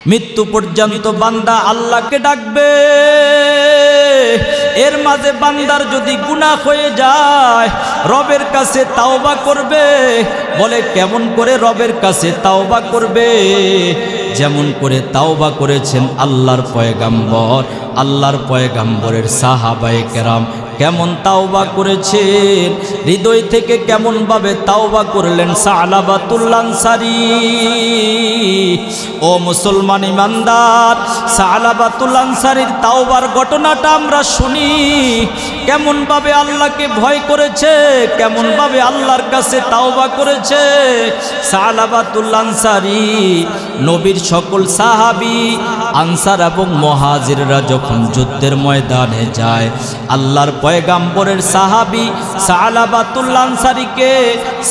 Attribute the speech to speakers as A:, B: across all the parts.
A: মৃত্যু পর্যন্ত বান্দা আল্লাহকে ডাকবে। এর মাঝে বান্দার যদি গুনাহ হয়ে যায় রবের কাছে তাওবা করবে। বলে কেমন করে রবের কাছে তাওবা করবে? যেমন করে তাওবা করেছেন আল্লাহর পয়গাম্বর, আল্লাহর পয়গাম্বরের সাহাবায়ে কেরাম কেমন তাওবা করেছেন, হৃদয় থেকে কেমন ভাবে তাওবা করলেন সালাবাতুল আনসারী। ও মুসলমান ইমানদার, সালাবাতুল আনসারীর তাওবার ঘটনাটা আমরা শুনি। কেমন ভাবে আল্লাহকে ভয় করেছে, কেমন ভাবে আল্লাহর কাছে তাওবা করেছে সালাবাতুল আনসারী। নবীর সকল সাহাবী আনসার এবং মুহাজিররা যখন যুদ্ধের ময়দানে যায়, আল্লাহর পয়গাম্বরের সাহাবী সালাবাতুল আনসারীকে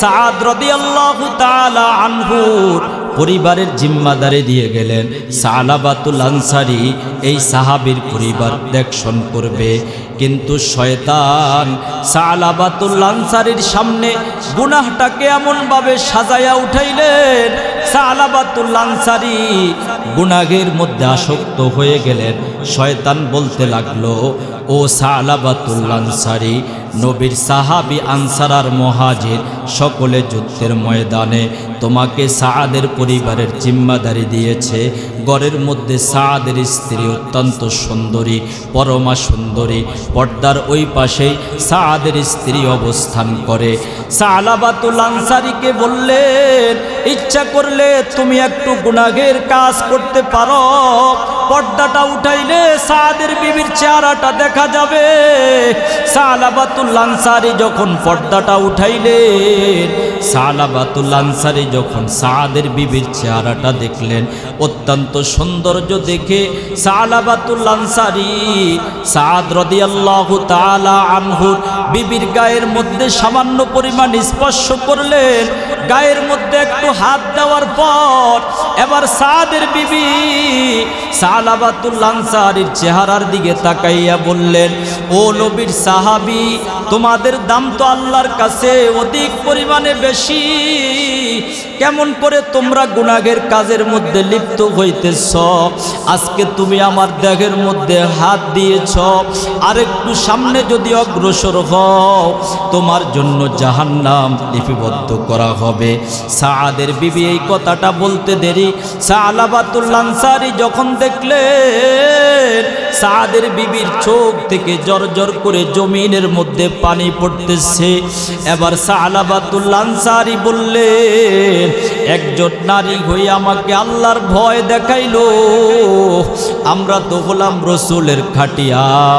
A: সাদ রাদিয়াল্লাহু তাআলা আনহুর পরিবারের জিম্মাদারি দিয়ে গেলেন। সালাবাতুল আনসারী এই সাহাবীর পরিবার দেখশন করবে, কিন্তু শয়তান সালাবাতুল আনসারীর সামনে গুনাহটাকে এমনভাবে সাজায়া উঠাইলেন, সালাবাতুল আনসারী গুনাহের মধ্যে আসক্ত হয়ে গেলেন। শয়তান বলতে লাগলো, ও সালাবাতুল আনসারী, নবীর সাহাবী আনসার আর মুহাজির সকলে যুদ্ধের ময়দানে তোমাকে সাদের পরিবারের জিম্মাদারি দিয়েছে। ঘরের মধ্যে সাদের স্ত্রী অত্যন্ত সুন্দরী, পরমা সুন্দরী, পর্দার ওই পাশে সাদের স্ত্রী অবস্থান করে। সালাবাতুল আনসারীকে বললেন, ইচ্ছা করলে তুমি একটু গুনাহের কাজ করতে পারো, পর্দাটা উঠাইলে সাদের বিবির চেহারাটা দেখা যাবে। সালাবাতুল আনসারী যখন পর্দাটা উঠাইলেন, সালাবাতুল আনসারী যখন সাদের বিবির চেহারাটা দেখলেন, অত্যন্ত সৌন্দর্য দেখে সালাবাতুল আনসারী সাদ রাদিয়াল্লাহু তাআলা আনহুর বিবির গায়ের মধ্যে সামান্য পরিমাণ স্পর্শ করলেন। গায়ের মধ্যে একটু হাত দেওয়ার পর এবার সাদের বিবি সালাবাতুল আনসারীর চেহারার দিকে তাকাইয়া বললেন, ও নবীর সাহাবী, তোমাদের দাম তো আল্লাহর কাছে অধিক পরিমাণে বেশি। কেমন করে তোমরা গুনাহের কাজের মধ্যে লিপ্ত হইতেছ? আজকে তুমি আমার দেহের মধ্যে হাত দিয়েছ, আর একটু সামনে যদি অগ্রসর হও তোমার জন্য জাহান্নাম লিপিবদ্ধ করা হবে। সাদের বিবি এই কথাটা বলতে দেরি সালাবাতুল আনসারী যখন দেখলেন সাদের বিবির চোখ থেকে জরজর করে জমিনের মধ্যে পানি পড়তেছে, এবার সালাবাতুল আনসারী বললেন, একজন নারী হয়ে আমাকে আল্লাহর ভয় দেখাইলো। আমরা তো হলাম রসুলের খাঁটি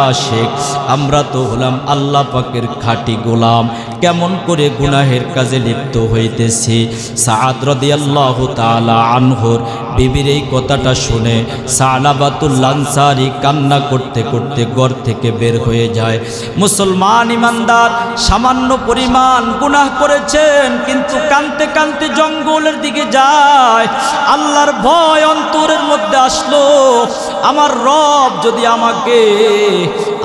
A: আশিক, আমরা তো হলাম আল্লাহ পাকের খাঁটি গোলাম, কেমন করে গুনাহের কাজে লিপ্ত হইতেছি। সাদ রাদিয়াল্লাহু তাআলা আনহুর বিবির এই কথাটা শুনে সালাবাতুল আনসারী কান্না করতে করতে ঘর থেকে বের হয়ে যায়। মুসলমান ইমানদার, সামান্য পরিমাণ গুনাহ করেছেন, কিন্তু কানতে কানতে জঙ্গলের দিকে যায়। আল্লাহর ভয় অন্তরের মধ্যে আসলো, আমার রব যদি আমাকে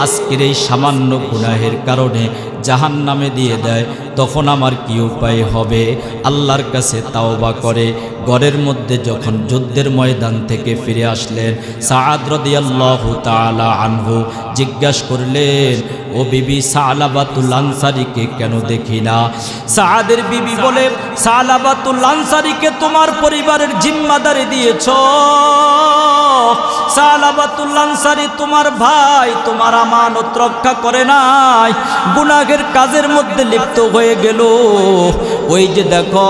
A: আজকের এই সামান্য গুনাহের কারণে জাহান্নামে দিয়ে দেয় তখন আমার কি উপায় হবে? আল্লাহর কাছে তাওবা করে ঘরের মধ্যে যখন যুদ্ধের ময়দান থেকে ফিরে আসলেন, সাদ রাদিয়াল্লাহু তাআলা আনহু জিজ্ঞাসা করলেন, ও বিবি সালাবাতুল আনসারীকে কেন দেখি না? সাদের বিবি বলে, সালাবাতুল আনসারীকে তোমার পরিবারের জিম্মাদারি দিয়েছ। সালাবাতুল আনসারী তোমার ভাই, তোমার আমানত রক্ষা করে নাই, গুনাহের কাজের মধ্যে লিপ্ত হয়ে গেল। ওই যে দেখো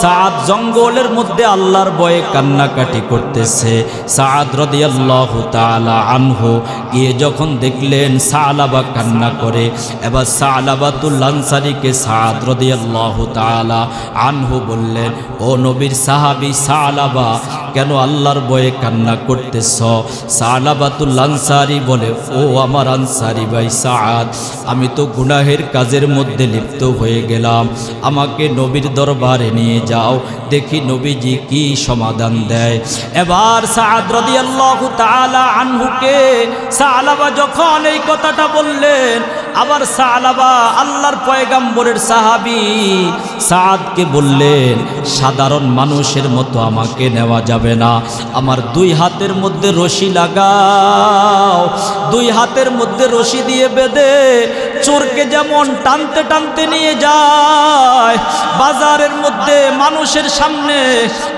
A: সাদ জঙ্গলের মধ্যে আল্লাহর ভয়ে কান্নাকাটি করতেছে। সাদ রাদিয়াল্লাহু তাআলা আনহু গিয়ে যখন দেখলেন সালাবা কান্না করে, এবার সালাবাতুল আনসারীকে সাদ রাদিয়াল্লাহু তাআলা আনহু বললেন, ও নবীর সাহাবী সালাবা, কেন আল্লাহর ভয়ে কান্না করতেছ? সালাবাতুল আনসারী বলে, ও আমার আনসারী ভাই সাদ, আমি তো গুনাহের কাজের মধ্যে লিপ্ত হয়ে গেলাম, আমাকে নবীর দরবারে নিয়ে যাও, দেখি নবীজি কি সমাধান দেয়। এবার সাদ রাদিয়াল্লাহু তাআলা আনহুকে সালাবা যখন এই কথাটা বললেন, আবার সালাবা আল্লাহর পয়গাম্বরের সাহাবী সাদকে বললেন, সাধারণ মানুষের মতো আমাকে নেওয়া যাবে না, আমার দুই হাতের মধ্যে রশি লাগাও। দুই হাতের মধ্যে রশি দিয়ে বেঁধে চোরকে যেমন টানতে টানতে নিয়ে যায় বাজারের মধ্যে মানুষের সামনে,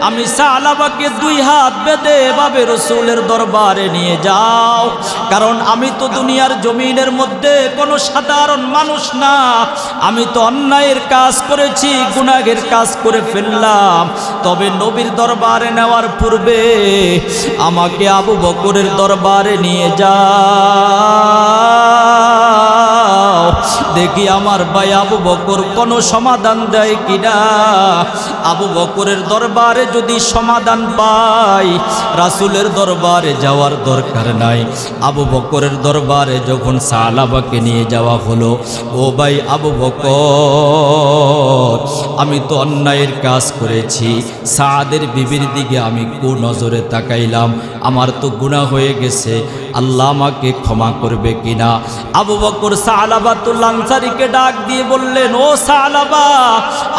A: আমি সালাবাকে দুই হাত বেঁধে এভাবে রসুলের দরবারে নিয়ে যাও। কারণ আমি তো দুনিয়ার জমিনের মধ্যে কোনো সাধারণ মানুষ না, আমি তো অন্যায়ের কাজ করেছি, গুনাহের কাজ করে ফেললাম। তবে নবীর দরবারে নেওয়ার পূর্বে আমাকে আবু বকরের দরবারে নিয়ে যাও, দেখি আমার ভাই আবু বকর কোনো সমাধান দেয় কিনা। আবু বকরের দরবারে যদি সমাধান পাই, রাসূলের দরবারে যাওয়ার দরকার নাই। আবু বকরের দরবারে যখন সালাবাকে নিয়ে যাওয়া হলো, ও ভাই আবু বকর, আমি তো অন্যায়ের কাজ করেছি, সাদের বিবির দিকে আমি কুনজরে তাকাইলাম, আমার তো গুনাহ হয়ে গেছে, আল্লাহ আমাকে ক্ষমা করবে কিনা। আবু বকর সালাবাতুল আনসারীকে ডাক দিয়ে বললেন, ও সালাবা,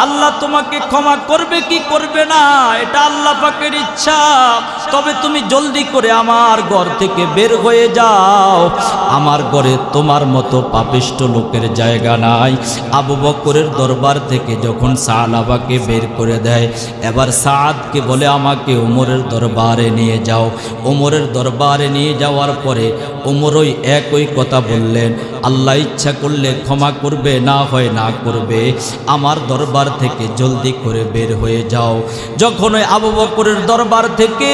A: আল্লাহ তোমাকে ক্ষমা করবে কি করবে না এটা আল্লাহ পাকের ইচ্ছা, তবে তুমি জলদি করে আমার ঘর থেকে বের হয়ে যাও, আমার ঘরে তোমার মতো পাপিষ্ট লোকের জায়গা নাই। আবু বকরের দরবার থেকে যখন সালাবাকে বের করে দেয়, এবার সাদকে বলে আমাকে ওমরের দরবারে নিয়ে যাও। ওমরের দরবারে নিয়ে যাওয়ার পরে ওমর ওই একই কথা বললেন, আল্লাহ ইচ্ছা করলে ক্ষমা করবে, না হয় না করবে, আমার দরবার থেকে জলদি করে বের হয়ে যাও। যখন ওই আবু বকরের দরবার থেকে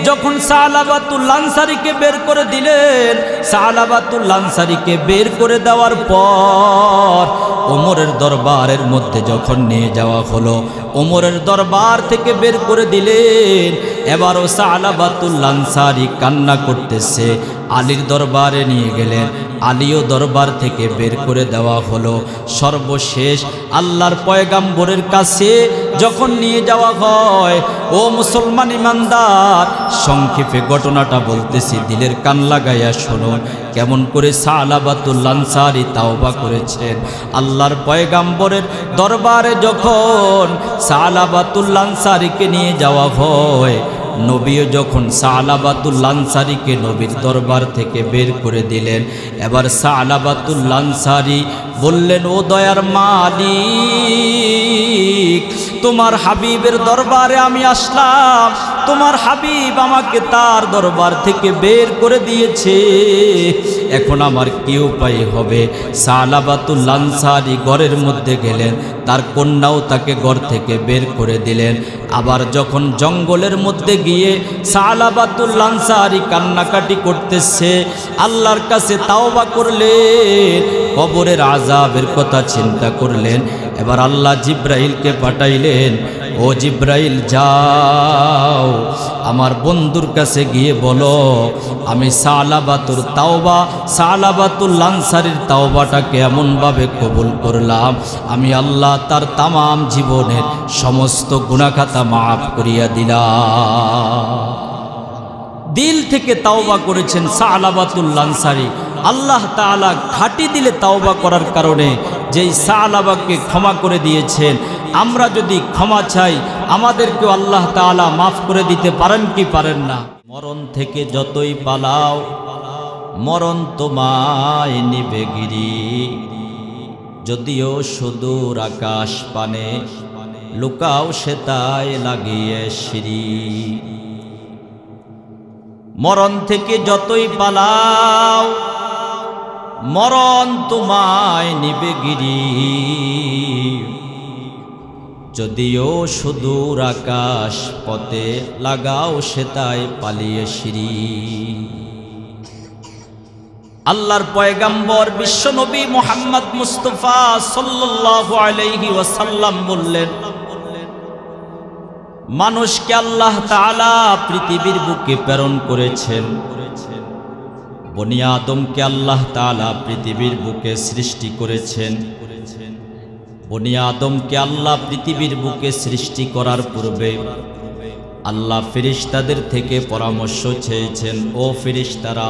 A: যখন সালাবাতুল আনসারীকে বের করে দিলেন, সালাবাতুল আনসারীকে বের করে দেওয়ার পর ওমরের দরবারের মধ্যে যখন নিয়ে যাওয়া হলো, ওমরের দরবার থেকে বের করে দিলেন। এবারও সালাবাতুল আনসারী কান্না করতেছে, আলীর দরবারে নিয়ে গেলেন, আলীও দরবার থেকে বের করে দেওয়া হলো। সর্বশেষ আল্লাহর পয়গাম্বরের কাছে যখন নিয়ে যাওয়া হয়, ও মুসলমান ইমানদার, সংক্ষেপে ঘটনাটা বলতেছি, দিলের কান লাগাইয়া শুনুন কেমন করে সালাবাতুল আনসারী তাওবা করেছেন। আল্লাহর পয়গাম্বরের দরবারে যখন সালাবাতুল আনসারীকে নিয়ে যাওয়া হয়, নবীও যখন সালাবাতুল আনসারীকে নবীর দরবার থেকে বের করে দিলেন, এবার সালাবাতুল আনসারী বললেন, ও দয়ার মালিক, তোমার হাবিবের দরবারে আমি আসলাম, তোমার হাবিব আমাকে তার দরবার থেকে বের করে দিয়েছে, এখন আমার কি উপায় হবে। সালাবাতুল আনসারী ঘরের মধ্যে গেলেন, তার কন্যাও তাকে ঘর থেকে বের করে দিলেন। আবার যখন জঙ্গলের মধ্যে গিয়ে সালাবাতুল আনসারী কান্নাকাটি করতেছে, আল্লাহর কাছে তাওবা করলেন, কবরের আযাবের কথা চিন্তা করলেন। এবার আল্লাহ জিব্রাইলকে পাঠাইলেন, ও জিব্রাইল যাও আমার বন্ধুর কাছে গিয়ে বলো, আমি সালাবাতুর তাওবা, সালাবাতুল আনসারীর তাওবাটাকে এমনভাবে কবুল করলাম, আমি আল্লাহ তার তামাম জীবনের সমস্ত গুনাহ খাতা মাফ করিয়া দিলাম। দিল থেকে তাওবা করেছেন সালাবাতুল আনসারী। আল্লাহ তাআলা খাঁটি দিলে তাওবা করার কারণে যেই সালাবাকে ক্ষমা করে দিয়েছেন, আমরা যদি ক্ষমা চাই আমাদেরকেও আল্লাহ তাআলা মাফ করে দিতে পারেন কি পারেন না। মরণ থেকে যতই পালাও মরণ তোমায় নিবে গিরি, যদিও সুদূর আকাশ পানে লুকাও সেতায় লাগিয়ে সিঁড়ি। মরণ থেকে যতই পালাও মরণ তোমায় নিবে গিরি, যদিও সুদূর আকাশ পথে লাগাও সেতায় পালিয়ে সিঁড়ি। আল্লাহর পয়গাম্বর বিশ্বনবী মুহাম্মদ মুস্তাফা সাল্লাল্লাহু আলাইহি ওয়াসাল্লাম বললেন, মানুষকে আল্লাহ তাআলা পৃথিবীর বুকে প্রেরণ করেছেন, বনি আদমকে আল্লাহ তাআলা পৃথিবীর বুকে সৃষ্টি করেছেন। বনি আদমকে আল্লাহ পৃথিবীর বুকে সৃষ্টি করার পূর্বে আল্লাহ ফেরেশতাদের থেকে পরামর্শ চেয়েছেন, ও ফেরেশতারা,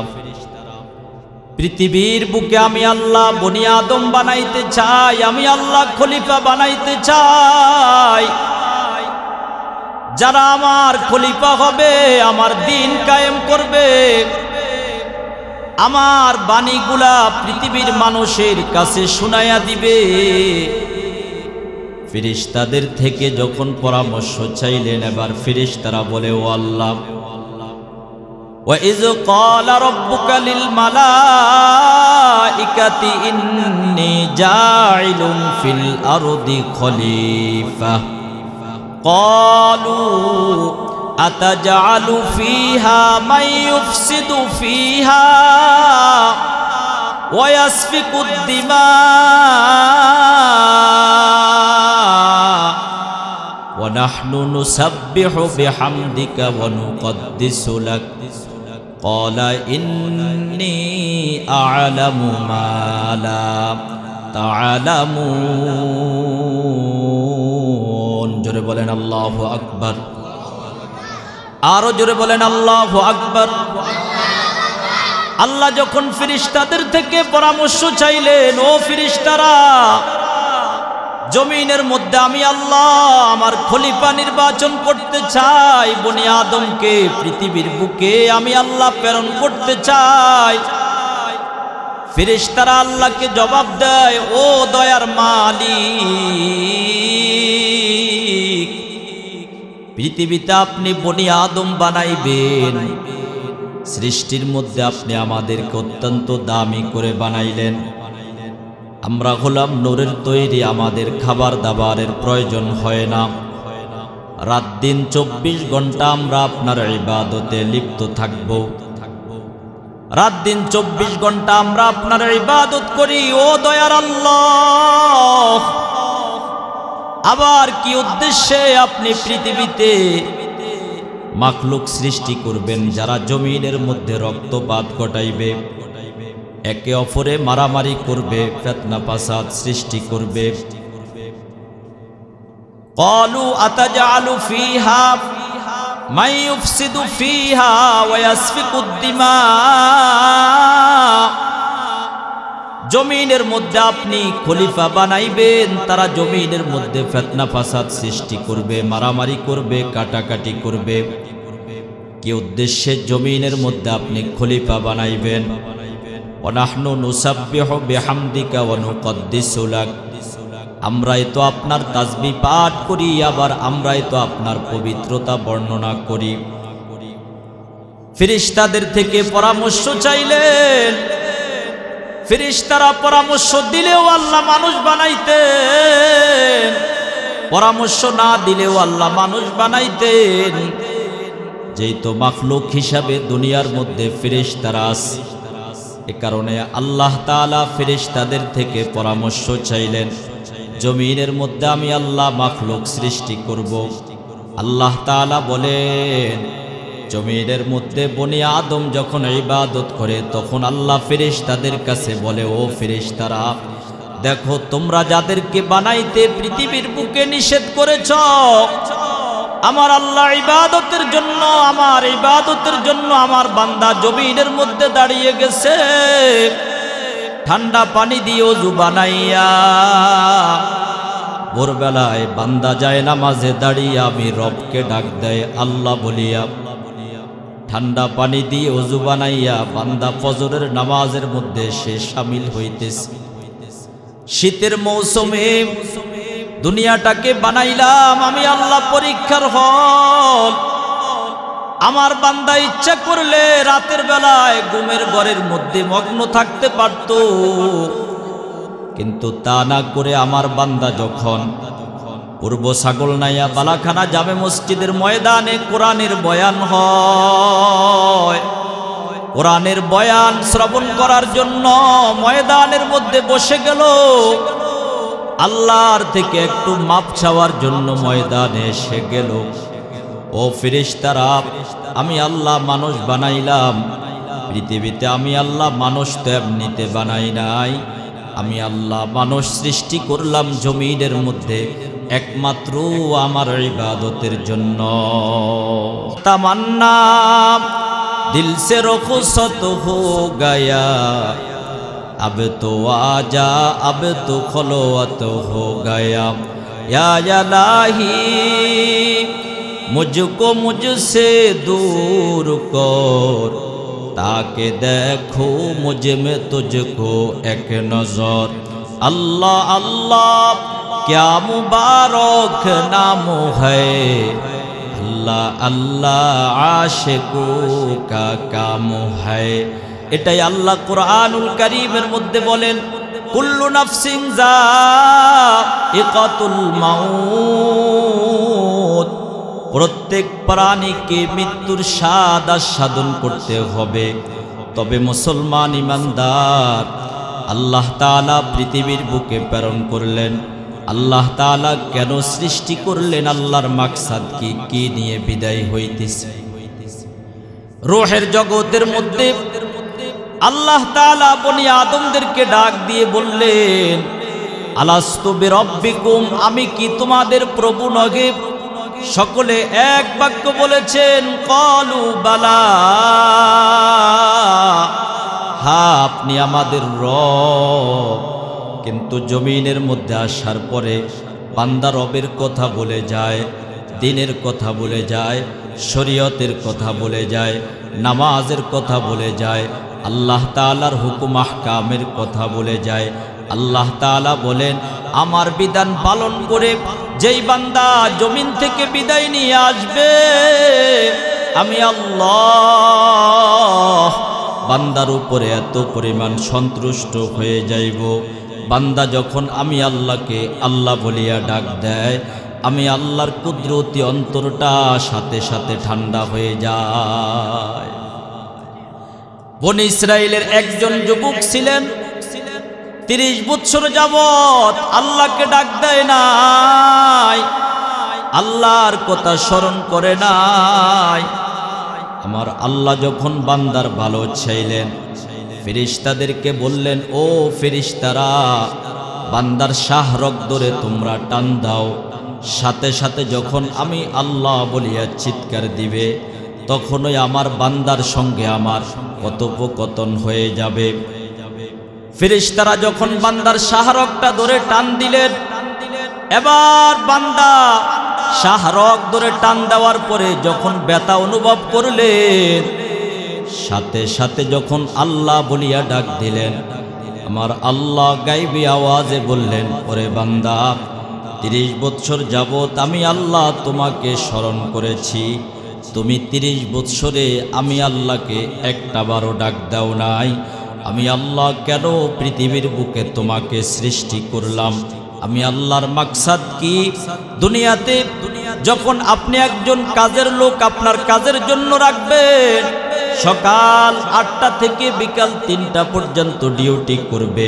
A: পৃথিবীর বুকে আমি আল্লাহ বনি আদম বানাইতে চাই, আমি আল্লাহ খলিফা বানাইতে চাই। যারা আমার খলিফা হবে, আমার দিন কায়েম করবে, আমার বাণীগুলা পৃথিবীর মানুষের কাছে শুনাইয়া দিবে। ফেরেশতাদের থেকে যখন পরামর্শ চাইলেন, এবার ফেরেশতারা বলে, ও আল্লাহ, وَإِذْ قَالَ رَبُّكَ لِلْمَلَائِكَةِ إِنِّي جَاعِلٌ فِي الْأَرْضِ خَلِيفَةً قَالُوا أَتَجْعَلُ فِيهَا مَن يُفْسِدُ فِيهَا وَيَسْفِكُ الدِّمَاءَ وَنَحْنُ نُسَبِّحُ بِحَمْدِكَ وَنُقَدِّسُ لَكَ قَالَ إِنِّي أَعْلَمُ مَا لَا تَعْلَمُونَ জোরে বলেন আল্লাহু আকবার, আরো জোরে বলেন আল্লাহু আকবার। আল্লাহ যখন ফেরেশতাদের থেকে পরামর্শ চাইলেন, ও ফেরেশতারা, জমিনের মধ্যে আমি আল্লাহ আমার খলিফা নির্বাচন করতে চাই, বনি আদমকে পৃথিবীর বুকে আমি আল্লাহ প্রেরণ করতে চাই। ফেরেশতারা আল্লাহকে জবাব দেয়, ও দয়ার মালিক, পৃথিবীতে আপনি বনি আদম বানাইবেন, সৃষ্টির মধ্যে আপনি আমাদেরকে অত্যন্ত দামি করে বানাইলেন। আমরা হলাম নূরের তৈরি, আমাদের খাবার দাবারের প্রয়োজন হয় না। রাত দিন 24 ঘন্টা আমরা আপনার ইবাদতে লিপ্ত থাকব। রাত দিন 24 ঘন্টা আমরা আপনার ইবাদত করি। ও দয়ার আল্লাহ, আবার কি উদ্দেশ্যে আপনি পৃথিবীতে মাখলুক সৃষ্টি করবেন যারা জমিনের মধ্যে রক্তপাত ঘটাইবে, একে অপরে মারামারি করবে, ফিতনা ফাসাদ সৃষ্টি করবে। ক্বালু আতাজআলু ফীহা মান ইউফসিদু ফীহা ওয়া ইয়াসফিকুদ দিমা, জমিনের মধ্যে আপনি খলিফা বানাইবেন, তারা জমিনের মধ্যে ফিতনা ফাসাদ সৃষ্টি করবে, মারামারি করবে, কাটাকাটি করবে। কি উদ্দেশ্যে জমিনের মধ্যে আপনি খলিফা বানাইবেন? ওয়ানাহনু নুসাব্বিহু বিহামদিকা ওয়া নুকদ্দিসু লাক, আমরাই তো আপনার তাসবিহ পাঠ করি, আবার আমরাই তো আপনার পবিত্রতা বর্ণনা করি। ফেরেশতাদের থেকে পরামর্শ চাইলেন, ফেরেশতারা পরামর্শ দিলেও আল্লাহ মানুষ বানাইতেন, পরামর্শ না দিলেও আল্লাহ মানুষ বানাইতেন। যেই তো মাখলুক হিসাবে দুনিয়ার মধ্যে ফেরেশতারা আছে, এ কারণে আল্লাহ তাআলা ফেরেশতাদের থেকে পরামর্শ চাইলেন, জমিনের মধ্যে আমি আল্লাহ মাখলুক সৃষ্টি করব। আল্লাহ তাআলা বলেন, জমিনের মধ্যে বনি আদম যখন ইবাদত করে, তখন আল্লাহ ফেরেশতাদের কাছে বলে, ও ফেরেশতারা, দেখো তোমরা যাদেরকে বানাইতে পৃথিবীর বুকে নিষেধ করেছ, আমার আল্লাহ ইবাদতের জন্য, আমার ইবাদতের জন্য আমার বান্দা জমিনের মধ্যে দাঁড়িয়ে গেছে, ঠান্ডা পানি দিয়ে ওযু বানাইয়া ভোরবেলায় বান্দা যায় নামাজে দাঁড়িয়ে আমি রবকে ডাক দেয় আল্লাহ বলিয়া, ঠান্ডা পানি দিয়ে ওযু বানাইয়া বান্দা ফজরের নামাজের মধ্যে সে শামিল হইতেছে। শীতের মৌসুমে দুনিয়াটাকে বানাইলাম আমি আল্লাহ পরীক্ষার হল। আমার বান্দা ইচ্ছা করলে রাতের বেলায় ঘুমের ঘরের মধ্যে মগ্ন থাকতে পারত, কিন্তু তা না করে আমার বান্দা যখন পূর্ব ছাগল নাইয়া বালাখানা জামে মসজিদের ময়দানে কোরআনের বয়ান হয়, কোরআনের বয়ান শ্রবণ করার জন্য ময়দানের মধ্যে বসে গেল, আল্লাহর থেকে একটু মাপ চাওয়ার জন্য ময়দানে এসে গেল। ও ফেরেশতারা, আমি আল্লাহ মানুষ বানাইলাম পৃথিবীতে, আমি আল্লাহ মানুষ তো এমনিতে বানাই নাই, আমি আল্লাহ মানুষ সৃষ্টি করলাম জমিনের মধ্যে একমাত্র আমার ইবাদতের জন্য। তামান্না दिल से रुखसत हो गया, अब तो आजा, अब तो खलवत हो गया। या इलाही मुझको मुझसे दूर कर, ताकि देखो मुझ में तुझको एक नजर। अल्लाह अल्लाह क्या मुबारक नाम है, अल्लाह अल्लाह आशिकों का काम है। এটাই আল্লাহ কুরআনুল কারীমের মধ্যে বলেন, কুল্লু নাফসিন যায়িকাতুল মাউত, প্রত্যেক প্রাণীকে মৃত্যুর স্বাদ আস্বাদন করতে হবে। তবে মুসলমান ইমানদার, আল্লাহ তাআলা পৃথিবীর বুকে প্রেরণ করলেন, আল্লাহ তাআলা কেন সৃষ্টি করলেন, আল্লাহর মাকসাদ কি, কি নিয়ে বিদায় হইতেছে। রূহের জগতের মধ্যে আল্লাহ তাআলা বনি আদমদেরকে ডাক দিয়ে বললেন, আলাস্তু বিরব্বিকুম, আমি কি তোমাদের প্রভু নহে? সকলে এক বাক্য বলেছেন, ক্বালু বালা, হ্যাঁ আপনি আমাদের রব। কিন্তু জমিনের মধ্যে আসার পরে বান্দা রবের কথা বলে যায়, দিনের কথা বলে যায়, শরীয়তের কথা বলে যায়, নামাজের কথা বলে যায়, আল্লাহ তাআলার হুকুম আহকামের কথা বলে যায়। আল্লাহ তাআলা বলেন, আমার বিধান পালন করে যেই বান্দা জমিন থেকে বিদায় নিয়ে আসবে, আমি আল্লাহ বান্দার উপরে এত পরিমাণ সন্তুষ্ট হয়ে যাইব। বান্দা যখন আমি আল্লাহকে আল্লাহ বলিয়া ডাক দেয়, আমি আল্লাহর কুদরতি অন্তরটা সাথে সাথে ঠান্ডা হয়ে যায়। বনি ইসরাইলের একজন যুবক ছিলেন, 30 বছর যাবত আল্লাহকে ডাক দেয় নাই, আল্লাহর কথা স্মরণ করে নাই। আমার আল্লাহ যখন বান্দার ভালো চাইলেন, ফেরেশতাদেরকে বললেন, ও ফেরেশতারা, বান্দার শাহরগ ধরে তোমরা টান দাও। সাথে সাথে যখন আমি আল্লাহ বলিয়া চিৎকার দিবে, তখনই আমার বান্দার সঙ্গে আমার কথোপকথন হয়ে যাবে। ফেরেশতারা যখন বান্দার শাহরগটা ধরে টান দিলেন, এবার বান্দা শাহরগ ধরে টান দেওয়ার পরে যখন ব্যথা অনুভব করলেন, সাথে সাথে যখন আল্লাহ বলিয়া ডাক দিলেন, আমার আল্লাহ গায়বী আওয়াজে বললেন, ওরে বান্দা, 30 বছর যাবত আমি আল্লাহ তোমাকে স্মরণ করেছি, তুমি 30 বছরে আমি আল্লাহকে একটা বারও ডাক দাও নাই। আমি আল্লাহ কেন পৃথিবীর বুকে তোমাকে সৃষ্টি করলাম, আমি আল্লাহর মাকসাদ কি? দুনিয়াতে যখন আপনি একজন কাজের লোক আপনার কাজের জন্য রাখবেন, সকাল 8টা থেকে বিকাল 3টা পর্যন্ত ডিউটি করবে।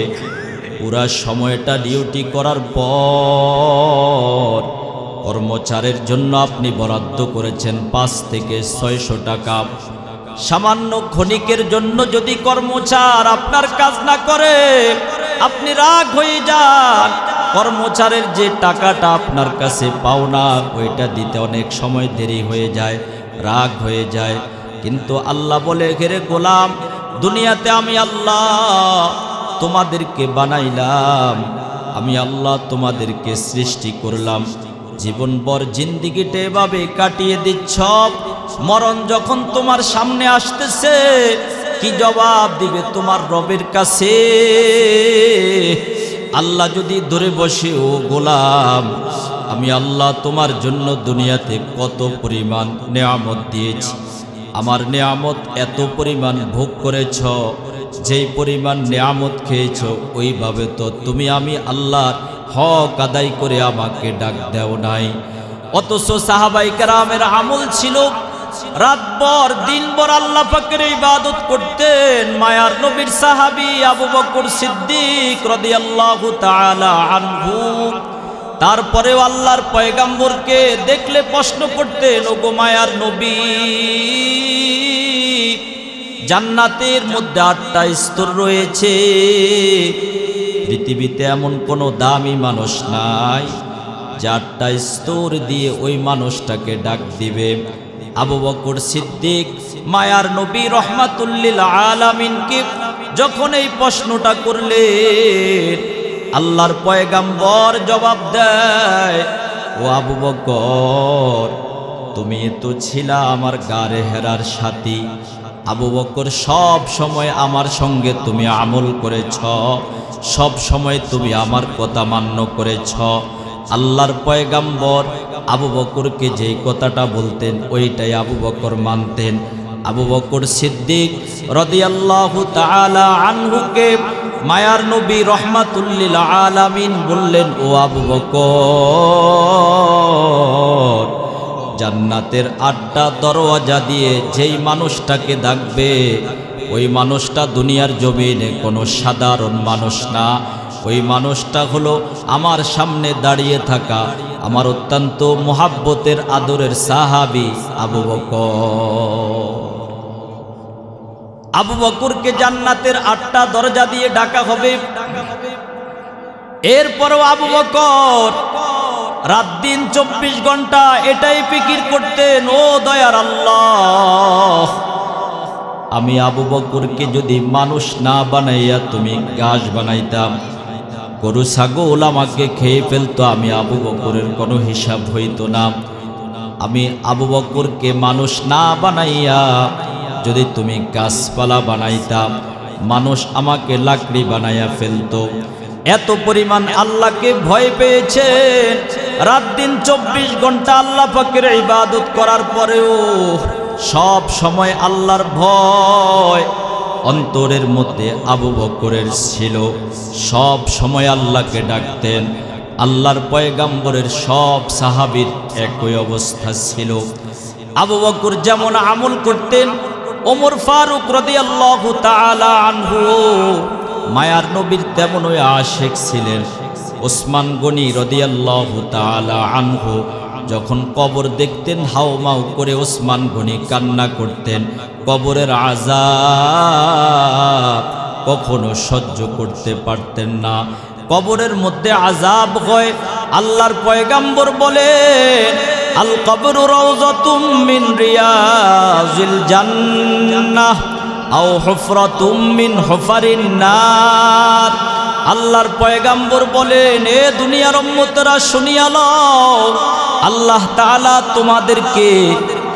A: পুরা সময়টা ডিউটি করার পর কর্মচারীর জন্য আপনি বরাদ্দ করেছেন 5 থেকে 600 টাকা। সামান্য ক্ষণিকের জন্য যদি কর্মচার আপনার কাজ না করে, আপনি রাগ হয়ে যান। কর্মচারীর যে টাকাটা আপনার কাছে পাওনা, ওইটা দিতে অনেক সময় দেরি হয়ে যায়, রাগ হয়ে যায়। কিন্তু আল্লাহ বলে, ঘেরে গোলাম, দুনিয়াতে আমি আল্লাহ তোমাদেরকে বানাইলাম, আমি আল্লাহ তোমাদেরকে সৃষ্টি করলাম, জীবনভর জিন্দিগিটা এভাবে কাটিয়ে দিচ্ছ, মরণ যখন তোমার সামনে আসতেছে, কি জবাব দিবে তোমার রবের কাছে? আল্লাহ যদি ধরে বসে, ও গোলাম, আমি আল্লাহ তোমার জন্য দুনিয়াতে কত পরিমাণ নেয়ামত দিয়েছি, আমার নেয়ামত এত পরিমাণ ভোগ করেছ, যেই পরিমাণ নেয়ামত খেয়েছ, ওইভাবে তো তুমি আমি আল্লাহর হক আদায় করে আমাকে ডাক দেও নাই। অথচ সাহাবায়ে কেরামের আমল ছিল, রাতভর দিনভর আল্লাহ পাকের ইবাদত করতেন। মায়ার নবীর সাহাবী আবু বকর সিদ্দিক রাদিয়াল্লাহু তাআলা আনহু, তারপরেও আল্লাহর পয়গম্বরকে দেখলে প্রশ্ন করতেন, ওগো মায়ার নবী, জান্নাতের মধ্যে 8টা স্তর রয়েছে, পৃথিবীতে এমন কোনো দামি মানুষ নাই যে 8টা স্তর দিয়ে ওই মানুষটাকে ডাক দিবে। আবু বকর সিদ্দিক মায়ার নবী রহমাতুল্লিল আলামিনকে যখন এই প্রশ্নটা করলেন, আল্লাহর পয়গাম্বর জবাব দেয়, ও আবু বকর, তুমি তো ছিলা আমার গারে হেরার সাথী। আবু বকর, সব সময় আমার সঙ্গে তুমি আমল করেছ, সব সময় তুমি আমার কথা মান্য করেছ। আল্লাহর পয়গাম্বর আবু বকরকে যেই কথাটা বলতেন ওইটাই আবু বকর মানতেন। আবু বকর সিদ্দিক রাদিয়াল্লাহু তাআলা আনহুকে মায়ার নবী রহমাতুল্লিল আলামিন বললেন, ও আবু বকর, জান্নাতের 8টা দরওয়াজা দিয়ে যেই মানুষটাকে ডাকবে ওই মানুষটা দুনিয়ার জমিনে কোনো সাধারণ মানুষ না। ওই মানুষটা হলো আমার সামনে দাঁড়িয়ে থাকা আমার অত্যন্ত মুহাব্বতের আদরের সাহাবী আবু বকর। আবু বকরকে জান্নাতের 8টা দরজা দিয়ে ডাকা হবে। এরপরও আবু বকর রাত দিন 24 ঘন্টা এটাই ফিকির করতেন, ও দয়ার আল্লাহ, আমি আবু বকরকে যদি মানুষ না বানাইয়া তুমি ঘাস বানাইতাম, গরু ছাগল আমাকে খেয়ে ফেলতো, আমি আবু বকরের কোনো হিসাব হইত না। আমি আবু বকরকে মানুষ না বানাইয়া যদি তুমি গাছপালা বানাইতাম, মানুষ আমাকে লাকড়ি বানাইয়া ফেলতো। এত পরিমাণ আল্লাহকে ভয় পেয়েছেন, রাত দিন 24 ঘন্টা আল্লাহ পাকের ইবাদত করার পরেও সব সময় আল্লাহর ভয় অন্তরের মধ্যে আবু বকরের ছিল। সব সময় আল্লাহকে ডাকতেন। আল্লাহর পয়গাম্বরের সব সাহাবীর একই অবস্থা ছিল। আবু বকর যেমন আমল করতেন, ওমর ফারুক রাদিয়াল্লাহু তাআলা আনহু মায়ার নবীর তেমনই আশিক ছিলেন। ওসমান গনি রাদিয়াল্লাহু তাআলা আনহু যখন কবর দেখতেন হাউমাউ করে ওসমান গনি কান্না করতেন। কবরের আযাব কখনো সহ্য করতে পারতেন না। কবরের মধ্যে আযাব হয়, আল্লাহর পয়গাম্বর বলেন, আল কবরু রাউযাতুম মিন রিয়াজিল জান্নাহ আও হুফরাতুম মিন হুফারিন নার। আল্লাহর পয়গাম্বর বলেন, এ দুনিয়ার উম্মতরা শুনিয়া লও, আল্লাহ তাআলা তোমাদেরকে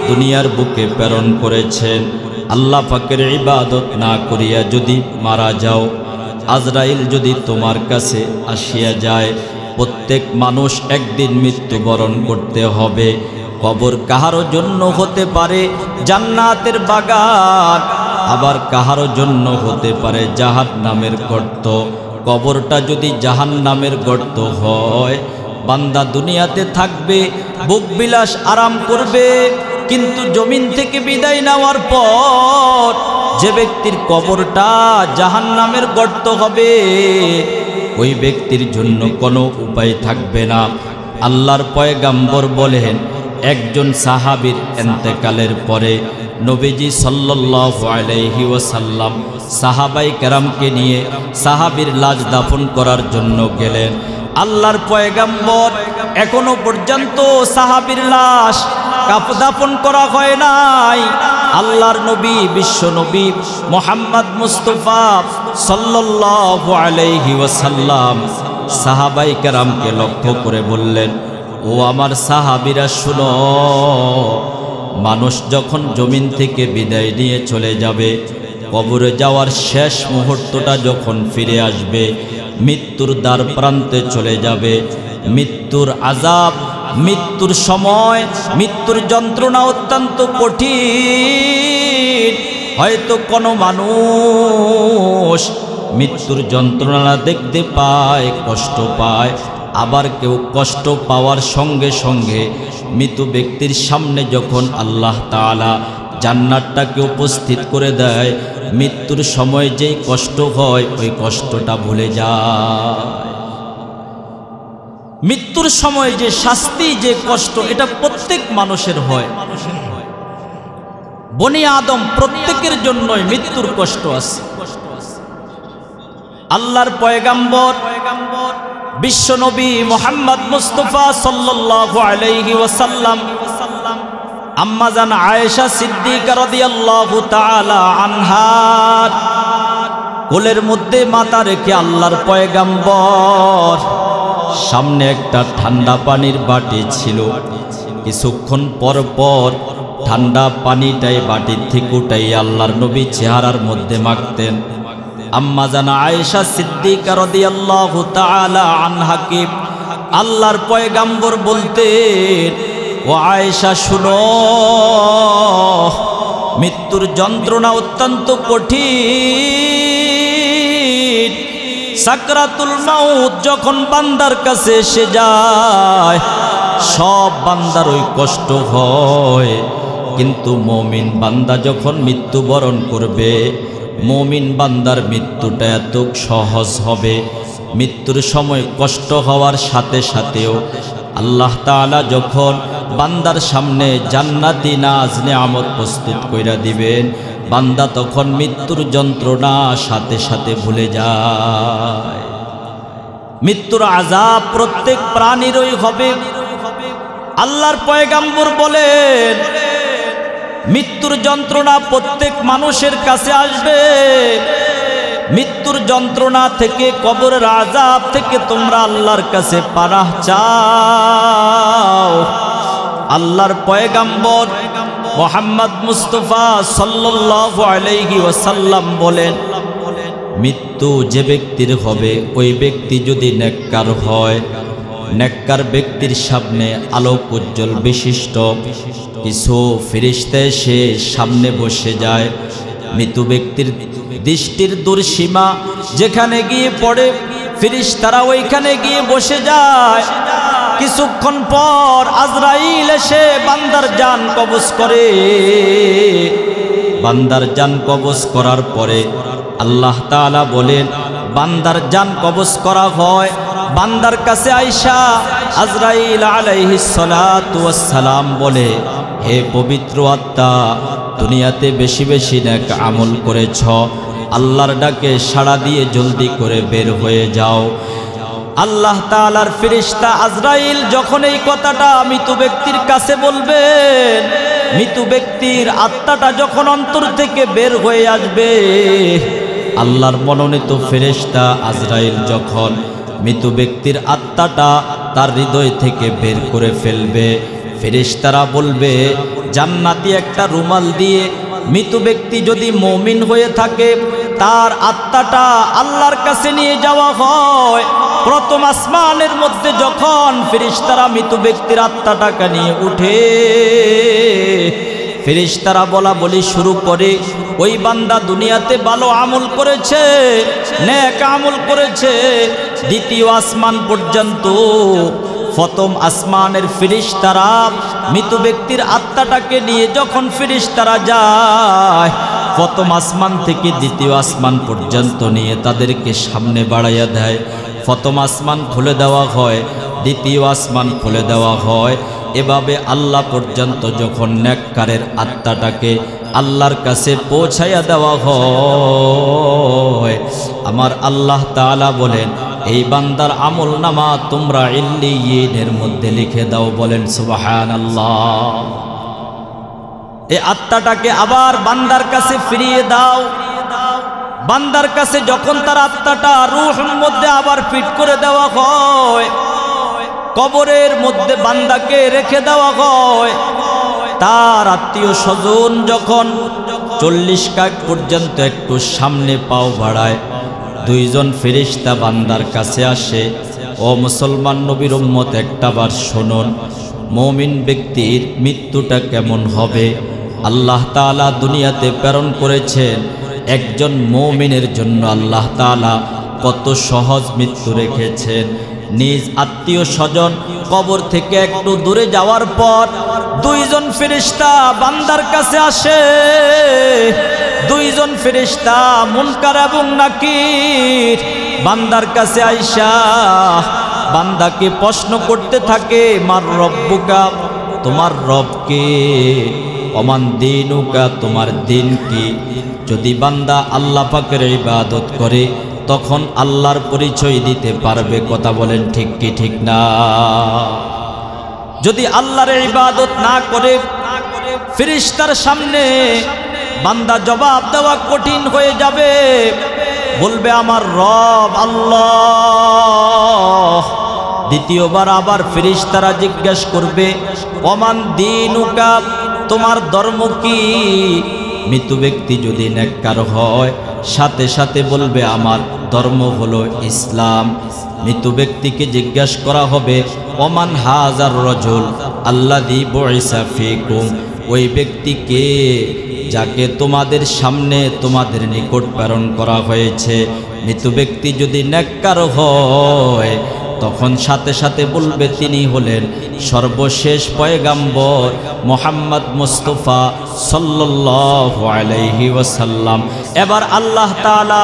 A: দুনিয়ার বুকে প্রেরণ করেছেন। আল্লাহ পাকের ইবাদত না করিয়া যদি মারা যাও, আজরাইল যদি তোমার কাছে আসিয়া যায়, প্রত্যেক মানুষ একদিন মৃত্যুবরণ করতে হবে। কবর কাহারো জন্য হতে পারে জান্নাতের বাগান, আবার কাহারো জন্য হতে পারে জাহান্নামের গর্ত। কবরটা যদি জাহান্নামের গর্ত হয়, বান্দা দুনিয়াতে থাকবে, ভোগবিলাস আরাম করবে, কিন্তু জমিন থেকে বিদায় নেওয়ার পর যে ব্যক্তির কবরটা জাহান্নামের গর্ত হবে, ওই ব্যক্তির জন্য কোনো উপায় থাকবে না। আল্লাহর পয়গাম্বর বলেন, একজন সাহাবীর ইন্তেকালের পরে নবীজি সাল্লাল্লাহু আলাইহি ওয়াসাল্লাম সাহাবায়ে কেরামকে নিয়ে সাহাবীর লাশ দাফন করার জন্য গেলেন। আল্লাহর পয়গাম্বর এখনো পর্যন্ত সাহাবীর লাশ দাফন করা হয় নাই। আল্লাহর নবী, বিশ্ব নবী মুহাম্মদ মুস্তাফা সাল্লাল্লাহু আলাইহি ওয়াসাল্লাম সাহাবায়ে কেরামকে লক্ষ্য করে বললেন, ও আমার সাহাবীরা শুনো, মানুষ যখন জমিন থেকে বিদায় নিয়ে চলে যাবে, কবরে যাওয়ার শেষ মুহূর্তটা যখন ফিরে আসবে, মৃত্যুর দ্বার প্রান্তে চলে যাবে, মৃত্যুর আযাব, মৃত্যুর সময়, মৃত্যুর যন্ত্রণা অত্যন্ত কঠিন। হয়তো কোনো মানুষ মৃত্যুর যন্ত্রণা দেখতে পায়, কষ্ট পায়, আবার কেউ কষ্ট পাওয়ার সঙ্গে সঙ্গে মৃত ব্যক্তির সামনে যখন আল্লাহ তাআলা জান্নাতটাকে উপস্থিত করে দেয়, মৃত্যুর সময় যেই কষ্ট হয় ওই কষ্টটা ভুলে যায়। মৃত্যুর সময় যে শাস্তি, যে কষ্ট, এটা প্রত্যেক মানুষের হয়। বনি আদম প্রত্যেকের জন্যই মৃত্যুর কষ্ট আছে। আল্লাহর পয়গাম্বর বিশ্বনবী মুহাম্মদ মুস্তাফা সাল্লাল্লাহু আলাইহি ওয়াসাল্লাম আম্মা জান আয়েশা সিদ্দিকা রাদিয়াল্লাহু তাআলা আনহার কোলের মধ্যে মাথা রেখে আল্লাহর পয়গাম্বর সামনে একটা ঠান্ডা পানির বাটি ছিল। কিছুক্ষণ পর পর ঠান্ডা পানিটাই বাটির থেকে উঠাই আল্লাহর নবী চেহারার মধ্যে মাখতেন। আম্মা জান আয়েশা সিদ্দিকা রাদিয়াল্লাহু তাআলা আনহাকে আল্লাহর পয়গাম্বর বলতেন, ও আয়েশা শুনো, মৃত্যুর যন্ত্রণা অত্যন্ত কঠিন। সাকরাতুল মাউত যখন বান্দার কাছে এসে যায়, সব বান্দার ওই কষ্ট হয়, কিন্তু মুমিন বান্দা যখন মৃত্যুবরণ করবে, মুমিন বান্দার মৃত্যুটা এত সহজ হবে। মৃত্যুর সময় কষ্ট হওয়ার সাথে সাথেও আল্লাহ তাআলা যখন বান্দার সামনে জান্নাতি নাজ নিয়ামত প্রস্তুত কইরা দিবেন, বান্দা তখন মৃত্যুর যন্ত্রণা সাথে সাথে ভুলে যায়। মৃত্যুর আযাব প্রত্যেক প্রাণীরই হবে। আল্লাহর পয়গাম্বর বলেন, মৃত্যুর যন্ত্রণা প্রত্যেক মানুষের কাছে আসবে। মৃত্যুর যন্ত্রণা থেকে, কবরের আযাব থেকে তোমরা আল্লাহর কাছে পানাহ চাও। আল্লাহর পয়গাম্বর মুহাম্মদ মুস্তাফা সাল্লাল্লাহু আলাইহি ওয়াসাল্লাম বলেন, মৃত্যু যে ব্যক্তির হবে, ওই ব্যক্তি যদি নেককার হয়, নেককার ব্যক্তির সামনে আলোক উজ্জ্বল বিশিষ্ট কিছু ফেরেশতা এসে সামনে বসে যায়। মৃত ব্যক্তির দৃষ্টির দূরসীমা যেখানে গিয়ে পড়ে, ফেরেশতারা ওইখানে গিয়ে বসে যায়। কিছুক্ষণ পর আজরাইল এসে বান্দার জান কবজ করে। বান্দার জান কবজ করার পরে আল্লাহ তাআলা বলেন, বান্দার জান কবজ করা হয়, বান্দার কাছে আয়েশা আজরাইল আলাইহিস সালাতু ওয়াস সালাম বলে, হে পবিত্র আত্মা, দুনিয়াতে বেশি বেশি নেক আমল করেছ, আল্লাহর ডাকে সাড়া দিয়ে জলদি করে বের হয়ে যাও। আল্লাহ তাআলার ফেরেশতা আজরাইল যখন এই কথাটা মৃত ব্যক্তির কাছে বলবেন, মৃত ব্যক্তির আত্মাটা যখন অন্তর থেকে বের হয়ে আসবে, আল্লাহর মনোনীত ফেরেশতা আজরাইল যখন মৃত ব্যক্তির আত্মাটা তার হৃদয় থেকে বের করে ফেলবে, ফেরেশতারা বলবে, জান্নাতি একটা রুমাল দিয়ে মৃত ব্যক্তি যদি মুমিন হয়ে থাকে, তার আত্মাটা আল্লাহর কাছে নিয়ে যাওয়া হয়। প্রথম আসমানের মধ্যে যখন ফেরেশতারা মৃত ব্যক্তির আত্মাটাকে নিয়ে উঠে, ফেরেশতারা বলা বলি শুরু করে, ওই বান্দা দুনিয়াতে ভালো আমল করেছে, নেক আমল করেছে। দ্বিতীয় আসমান পর্যন্ত প্রথম আসমানের ফেরেশতারা মৃত ব্যক্তির আত্মাটাকে নিয়ে যখন ফেরেশতারা যায়, প্রথম আসমান থেকে দ্বিতীয় আসমান পর্যন্ত নিয়ে তাদেরকে সামনে বাড়াইয়া দেয়। প্রথম আসমান খুলে দেওয়া হয়, দ্বিতীয় আসমান খুলে দেওয়া হয়। এভাবে আল্লাহ পর্যন্ত যখন নেককারের আত্মাটাকে আল্লাহর কাছে পৌঁছাইয়া দেওয়া হয়, আমার আল্লাহ তাআলা বলেন, এই বান্দার আমল নামা তোমরা ইল্লিয়িনের মধ্যে লিখে দাও। বলেন সুবহানাল্লাহ। এই আত্মাটাকে আবার বান্দার কাছে ফিরিয়ে দাও। বান্দার কাছে যখন তার আত্মাটা রূহের মধ্যে আবার ফিট করে দেওয়া হয়, কবরের মধ্যে বান্দাকে রেখে দেওয়া হয়। তার আত্মীয় স্বজন যখন 40 কাঠ পর্যন্ত একটু সামনে পাও বাড়ায়, দুইজন ফেরেশতা বান্দার কাছে আসে, ও মুসলমান নবীর উম্মত, একটাবার শুনুন, মুমিন ব্যক্তির মৃত্যুটা কেমন হবে। আল্লাহ তাআলা দুনিয়াতে প্রেরণ করেছেন একজন মুমিনের জন্য আল্লাহ তাআলা কত সহজ মৃত্যু রেখেছেন। নিজ আত্মীয় স্বজন কবর থেকে একটু দূরে যাওয়ার পর দুইজন ফেরেশতা বান্দার কাছে আসে। দুইজন ফেরেশতা মুনকার এবং নাকির বান্দার কাছে আইসা বান্দাকে প্রশ্ন করতে থাকে, মার রব্বুকা, তোমার রব কে? ওমান দিনুকা, তোমার দিন কি? যদি বান্দা আল্লাহ পাকের ইবাদত করে তখন আল্লাহর পরিচয় দিতে পারবে। কথা বলেন ঠিক কি ঠিক না? যদি আল্লাহর ইবাদত না করে ফেরেশতার সামনে বান্দা জবাব দেওয়া কঠিন হয়ে যাবে, বলবে আমার রব আল্লাহ। দ্বিতীয়বার আবার ফেরেশতারা জিজ্ঞাসা করবে ওমান দীনুকা, তোমার ধর্ম কি? মৃত ব্যক্তি যদি নেককার হয় সাথে সাথে বলবে আমার ধর্ম হলো ইসলাম। মৃত ব্যক্তিকে জিজ্ঞাসা করা হবে ওমান হাজার রজুল আল্লাযী বুইসা ফীকুম, ওই ব্যক্তিকে যাকে তোমাদের সামনে তোমাদের নিকট প্রেরণ করা হয়েছে। মৃত ব্যক্তি যদি নেককার হয় তখন সাথে সাথে বলবে তিনি হলেন সর্বশেষ পয়গাম্বর মুহাম্মদ মুস্তাফা সাল্লাল্লাহু আলাইহি ওয়াসাল্লাম। এবার আল্লাহ তাআলা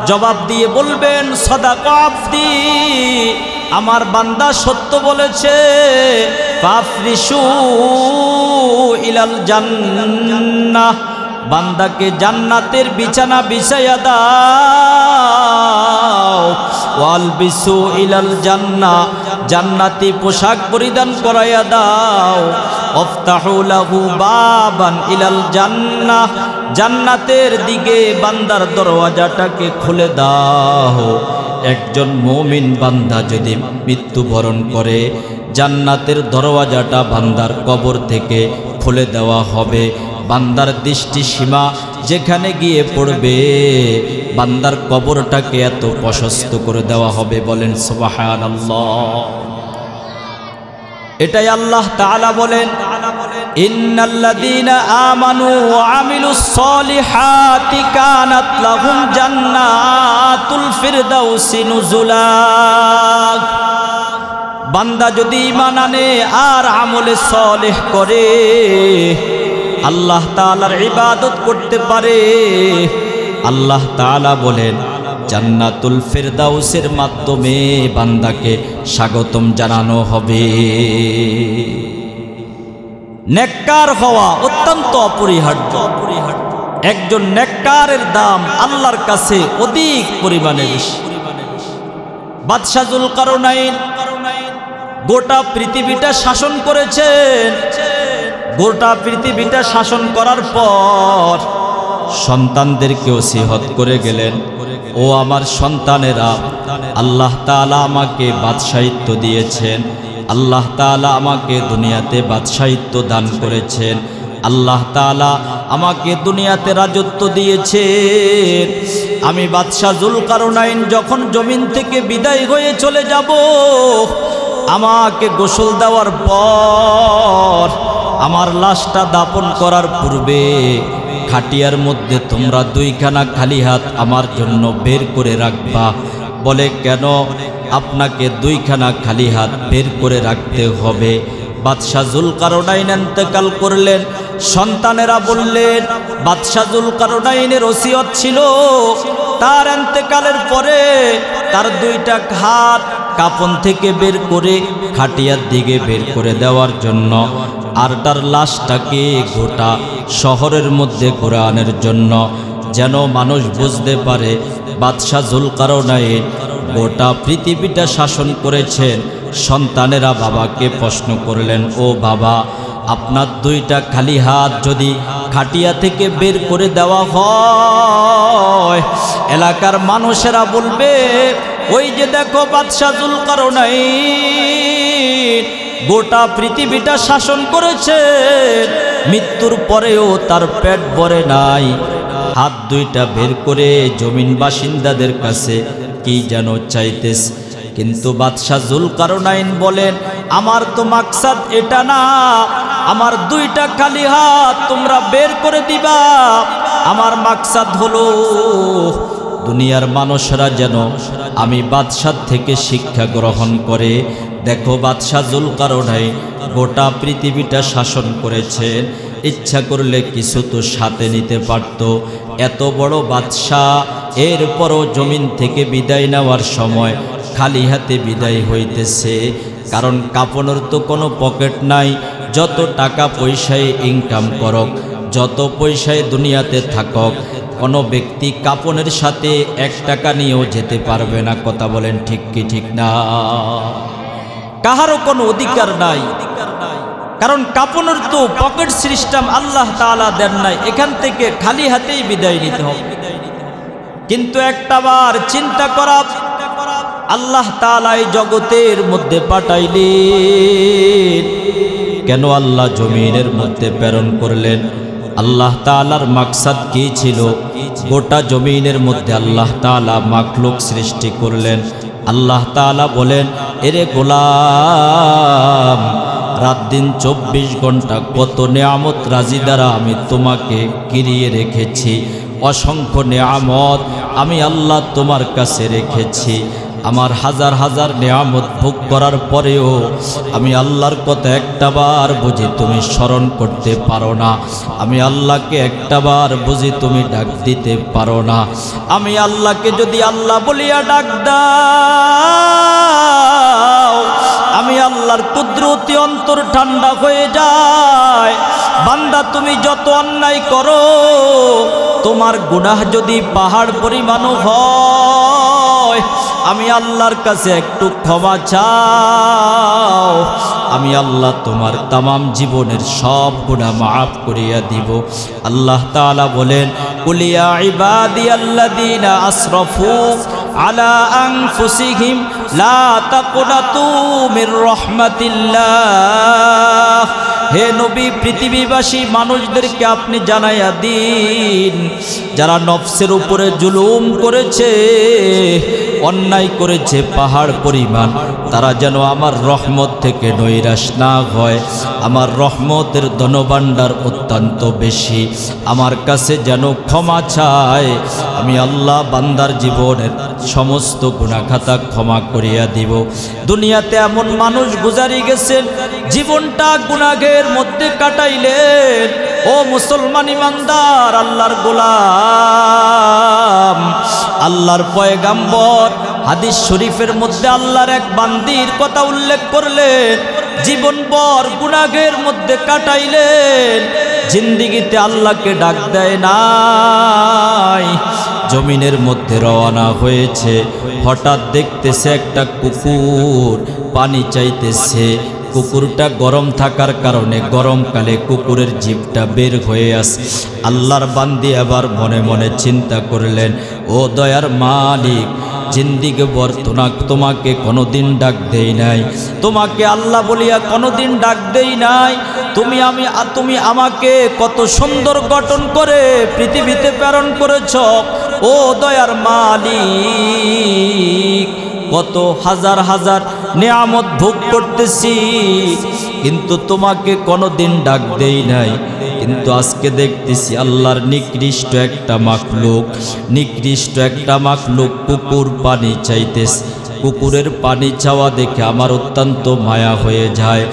A: জবাব দিয়ে বলবেন সাদাকা আবদি, আমার বান্দা সত্য বলেছে। ফাফরিশু ইলাল জান্নাহ, বান্দাকে জান্নাতের বিছানা বিছাইয়া দাও। ওয়ালবিসু ইলাল জান্নাহ, জান্নাতি পোশাক পরিধান করাইয়া দাও। আফতাহু লাহু বাবান ইলাল জান্নাহ, জান্নাতের দিকে বান্দার দরওয়াজাটাকে খুলে দাও। একজন মুমিন বান্দা যদি মৃত্যুবরণ করে জান্নাতের দরওয়াজাটা বান্দার কবর থেকে খুলে দেওয়া হবে। বান্দার দৃষ্টি সীমা যেখানে গিয়ে পড়বে বান্দার কবরটাকে এত প্রশস্ত করে দেওয়া হবে, বলেন সুবহানাল্লাহ। এটাই আল্লাহ তাআলা বলেন ইন্নাল্লাযীনা আমানু ওয়া আমিলুস সলিহাতি কানাত লাহুম জান্নাতুল ফিরদাউসি নুজুলা। বান্দা যদি ঈমান আনে আর আমলে সলেহ করে, আল্লাহ তাআলার ইবাদত করতে পারে, আল্লাহ তাআলা বলেন জান্নাতুল ফিরদাউসের মাধ্যমে বান্দাকে স্বাগতম জানানো হবে। নেককার হওয়া অত্যন্ত অপরিহার্য। একজন নেককারের দাম আল্লাহর কাছে অধিক পরিমাণে বেশি। বাদশা যুলকারনাইন গোটা পৃথিবীটা শাসন করেছেন। গোটা পৃথিবীটা শাসন করার পর সন্তানদেরকে ওসিয়ত করে গেলেন, ও আমার সন্তানেরা, আল্লাহ তাআলা আমাকে বাদশাহিত্ব দিয়েছেন, আল্লাহ তাআলা আমাকে দুনিয়াতে বাদশাহিত্ব দান করেছেন, আল্লাহ তাআলা আমাকে দুনিয়াতে রাজত্ব দিয়েছেন। আমি বাদশা যুলকারনাইন যখন জমিন থেকে বিদায় হয়ে চলে যাব, আমাকে গোসল দেওয়ার পর আমার লাশটা দাফন করার পূর্বে খাটিয়ার মধ্যে তোমরা দুইখানা খালি হাত আমার জন্য বের করে রাখবা। বলে কেন আপনাকে দুইখানা খালি হাত বের করে রাখতে হবে? বাদশা যুলকারনাইন ইন্তেকাল করলেন, সন্তানেরা বললেন বাদশা যুলকারনাইনের ওসিয়ত ছিল তার ইন্তেকালের পরে তার দুইটা হাত কাফন থেকে বের করে খাটিয়ার দিকে বের করে দেওয়ার জন্য, আর তার লাশটাকে গোটা শহরের মধ্যে ঘোরানোর জন্য, যেন মানুষ বুঝতে পারে বাদশা যুলকারনাইন গোটা পৃথিবীটা শাসন করেছেন। সন্তানেরা বাবাকে প্রশ্ন করলেন, ও বাবা, আপনার দুইটা খালি হাত যদি খাটিয়া থেকে বের করে দেওয়া হয়, এলাকার মানুষেরা বলবে ওই যে দেখো বাদশা যুলকারনাইন গোটা পৃথিবীটা শাসন করেছেন, মৃত্যুর পরেও তার পেট ভরে নাই। হাত দুইটা বের করে জমিন বাসিন্দাদের কাছে কি যেন চাইতেছে। কিন্তু বাদশা যুলকারনাইন বলেন আমার তো মাকসাদ এটা না, আমার দুইটা খালি হাত তোমরা বের করে দিবা। আমার মাকসাদ হলো দুনিয়ার মানুষরা যেন আমি বাদশার থেকে শিক্ষা গ্রহণ করে। দেখো বাদশা যুলকারনাইন গোটা পৃথিবীটা শাসন করেছেন, ইচ্ছা করলে কিছু তো সাথে নিতে পারত। এত বড় বাদশা, এরপরও জমিন থেকে বিদায় নেওয়ার সময় খালি হাতে বিদায় হইতেছে, কারণ কাপনের তো কোনো পকেট নাই। যত টাকা পয়সায় ইনকাম করক, যত পয়সায় দুনিয়াতে থাকক, কোনো ব্যক্তি কাপনের সাথে 1 টাকা নিয়েও যেতে পারবে না। কথা বলেন ঠিক কি ঠিক না? কাহারও কোনো অধিকার নাই, কারণ কাপনের তো পকেট সিস্টেম আল্লাহ তাআলা দেন নাই, এখান থেকে খালি হাতেই বিদায় নিতে হবে। কিন্তু একটাবার চিন্তা করা, আল্লাহ তাআলা এই জগতের মধ্যে পাঠাইলেন কেন? আল্লাহ জমিনের মধ্যে প্রেরণ করলেন। আল্লাহ তাআলার মাকসাদ কি ছিল? গোটা জমিনের মধ্যে আল্লাহ তাআলা মাখলুক সৃষ্টি করলেন। আল্লাহ তাআলা বলেন, এরে গোলাম, রাত দিন 24 ঘন্টা কত নেয়ামত রাজি দ্বারা আমি তোমাকে ঘিরিয়ে রেখেছি। অসংখ্য নেয়ামত আমি আল্লাহ তোমার কাছে রেখেছি। আমার হাজার হাজার নেয়ামত ভোগ করার পরেও আমি আল্লাহর কথা একটাবার বুঝি তুমি স্মরণ করতে পারো না। আমি আল্লাহকে একটাবার বুঝি তুমি ডাক দিতে পারো না। আমি আল্লাহকে যদি আল্লাহ বলিয়া ডাক দাও, আমি আল্লাহর কুদরতি অন্তর ঠান্ডা হয়ে যায়। বান্দা তুমি যত অন্যায় করো, তোমার গুনাহ যদি পাহাড় পরিমাণও হয়, আমি আল্লাহর কাছে একটু ক্ষমা চাও, আমি আল্লাহ তোমার তামাম জীবনের সব গুনাহ মাফ করিয়া দিব। আল্লাহ তাআলা বলেন, কুলিয়া ইবাদিয়াল্লাযীনা আসরাফু আলা আনফুসিহিম লা তাকুনাতু মির রাহমাতিল্লাহ। হে নবী, পৃথিবীবাসী মানুষদেরকে আপনি জানাইয়া দিন, যারা নফসের উপরে জুলুম করেছে, অন্যায় করেছে পাহাড় পরিমাণ, তারা যেন আমার রহমত থেকে নৈরাশ না হয়। আমার রহমতের ধনভাণ্ডার অত্যন্ত বেশি, আমার কাছে যেন ক্ষমা চায়। আমি আল্লাহ বান্দার জীবনের সমস্ত গুনাহ খাতা ক্ষমা করিয়া দিব। দুনিয়াতে এমন মানুষ গুজারি গেছেন, জীবনটা গুনাহের মধ্যে কাটাইলেন। ও মুসলমান ইমানদার, আল্লাহর গোলাম, আল্লাহর পয়গাম্বর হাদিস শরীফের মধ্যে আল্লাহর এক বান্দির কথা উল্লেখ করলেন। জীবনভর গুনাহের মধ্যে কাটাইলেন, জিন্দিগিতে আল্লাহকে ডাক দেয় নাই। জমিনের মধ্যে রওনা হয়েছে, হঠাৎ দেখতেছে একটা কুকুর পানি চাইতেছে। কুকুরটা গরম থাকার কারণে গরমকালে কুকুরের জিভটা বের হয়ে আসে। আল্লাহর বান্দি আবার মনে মনে চিন্তা করলেন, ও দয়ার মালিক, জিন্দিগি ভর তোমাকে কোনোদিন ডাক দেই নাই, তোমাকে আল্লাহ বলিয়া কোনোদিন ডাক দেই নাই। তুমি আমাকে কত সুন্দর গঠন করে পৃথিবীতে প্রেরণ করেছ। ও দয়ার মালিক, কত হাজার হাজার নেয়ামত ভোগ করতেছি, কিন্তু তোমাকে কোনোদিন ডাক দেই নাই। কিন্তু আজকে দেখতেছি আল্লাহর নিকৃষ্ট একটা মাখলুক কুকুর পানি চাইতেছে। কুকুরের পানি চাওয়া দেখে আমার অত্যন্ত মায়া হয়ে যায়।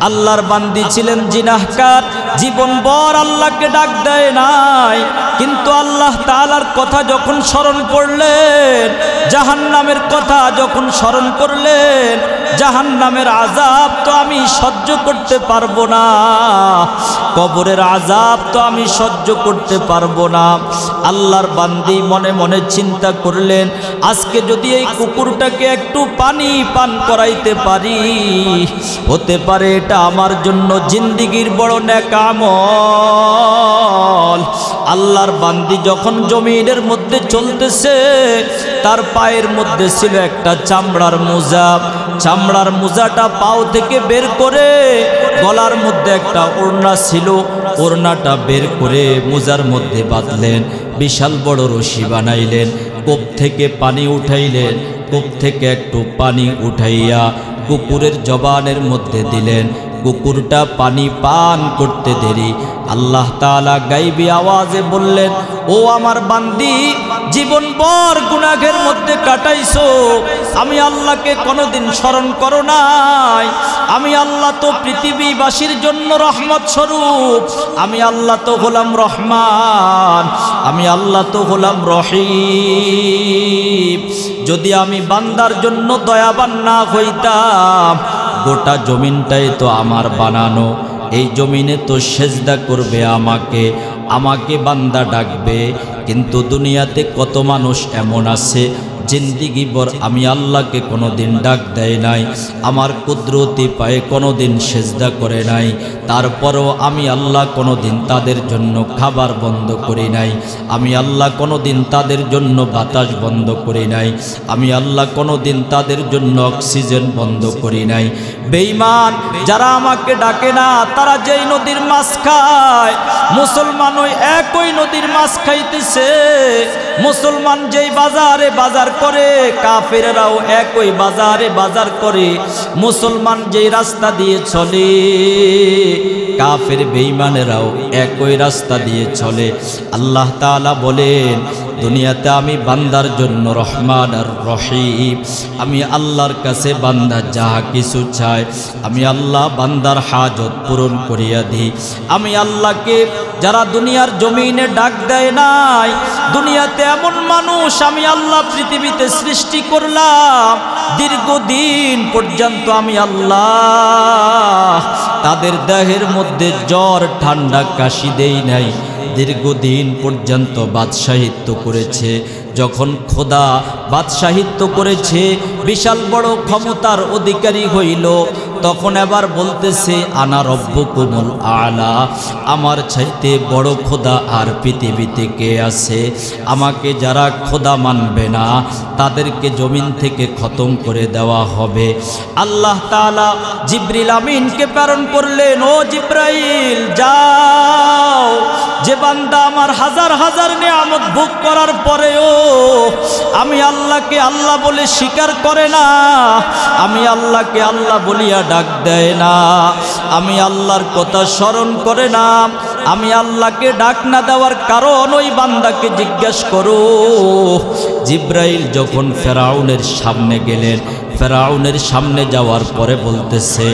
A: আল্লাহর বান্দি ছিলেন জিনাহকার, জীবনভর আল্লাহকে ডাক দেয় নাই, কিন্তু আল্লাহ তাআলার কথা যখন স্মরণ করলেন, জাহান্নামের কথা যখন স্মরণ করলেন, জাহান্নামের আযাব তো আমি সহ্য করতে পারবো না, কবরের আযাব তো আমি সহ্য করতে পারবো না। আল্লাহর বান্দি মনে মনে চিন্তা করলেন, আজকে যদি এই কুকুরটাকে একটু পানি পান করাইতে পারি, হতে পারে এটা আমার জন্য জিন্দিগির বড় নেক আমল। আল্লাহর বান্দি যখন জমিনের মধ্যে চলতেছে, তার পায়ের মধ্যে ছিল একটা চামড়ার মোজা। চামড়ার মোজাটা পাও থেকে বের করে, গলার মধ্যে একটা ওড়না ছিল, ওড়নাটা বের করে মোজার মধ্যে বাঁধলেন। বিশাল বড় রশি বানাইলেন, কূপ থেকে পানি উঠাইলেন, কূপ থেকে একটু পানি উঠাইয়া কুকুরের জবানের মধ্যে দিলেন। কুকুরটা পানি পান করতে দেরি আল্লাহ তাআলা গায়বী আওয়াজে বললেন, ও আমার বান্দি, জীবনভর গুনাহের মধ্যে কাটাইছো, আমি আল্লাহকে কোনোদিন স্মরণ করো নাই। আমি আল্লাহ তো পৃথিবীবাসীর জন্য রহমত স্বরূপ, আমি আল্লাহ তো হলাম রহমান, আমি আল্লাহ তো হলাম রহিম। যদি আমি বান্দার জন্য দয়াবান না হইতাম, গোটা জমিনটাই তো আমার বানানো, এই জমিনে তো সেজদা করবে আমাকে বান্দা ডাকবে, কিন্তু দুনিয়াতে কত মানুষ এমন আছে জিন্দিগি ভর আমি আল্লাহকে কোনোদিন ডাক দেয় নাই, আমার কুদরতি পায়ে কোনোদিন সেজদা করে নাই, তারপরও আমি আল্লাহ কোনোদিন তাদের জন্য খাবার বন্ধ করি নাই, আমি আল্লাহ কোনোদিন তাদের জন্য বাতাস বন্ধ করি নাই, আমি আল্লাহ কোনোদিন তাদের জন্য অক্সিজেন বন্ধ করি নাই। বেঈমান যারা আমাকে ডাকে না তারা যেই নদীর মাছ খায়, মুসলমান ওই একই নদীর মাছ খাইতেছে। মুসলমান যেই বাজারে বাজার করে কাফেররাও একই বাজারে বাজার করে। মুসলমান যেই রাস্তা দিয়ে চলে কাফের বেঈমানেরাও একই রাস্তা দিয়ে চলে। আল্লাহ তাআলা বলেন দুনিয়াতে আমি বান্দার জন্য রহমান আর রহিম, আমি আল্লাহর কাছে বান্দা যাহা কিছু চায় আমি আল্লাহ বান্দার হাজত পূরণ করিয়া দিই। আমি আল্লাহকে যারা দুনিয়ার জমিনে ডাক দেয় নাই, দুনিয়াতে এমন মানুষ আমি আল্লাহ পৃথিবীতে সৃষ্টি করলাম দীর্ঘদিন পর্যন্ত আমি আল্লাহ তাদের দেহের মধ্যে জ্বর ঠান্ডা কাশি দেই নাই, দীর্ঘদিন পর্যন্ত বাদশাহিত্য করেছে। যখন খোদা বাদশাহিত্য করেছে, বিশাল বড় ক্ষমতার অধিকারী হইল, তখন এবার বলতেছে আনা রব্বুকুমুল আলা, আমার চাইতে বড় খোদা আর পৃথিবীতে কে আছে? আমাকে যারা খোদা মানবে না তাদেরকে জমিন থেকে খতম করে দেওয়া হবে। আল্লাহ তাআলা জিবরিল আমিনকে প্রেরণ করলেন, ও জিবরাইল যাও, যে বান্দা আমার হাজার হাজার নিয়ামত ভোগ করার পরেও আমি আল্লাহকে আল্লাহ বলে স্বীকার করে না, আমি আল্লাহকে আল্লাহ বলিয়া ডাক দেয় না, আমি আল্লাহর কথা স্মরণ করে না, আমি আল্লাহকে ডাক না দেওয়ার কারণ ওই বান্দাকে জিজ্ঞেস করো। জিবরাইল যখন ফেরাউনের সামনে গেলেন, ফেরাউনের সামনে যাওয়ার পরে বলতেছে,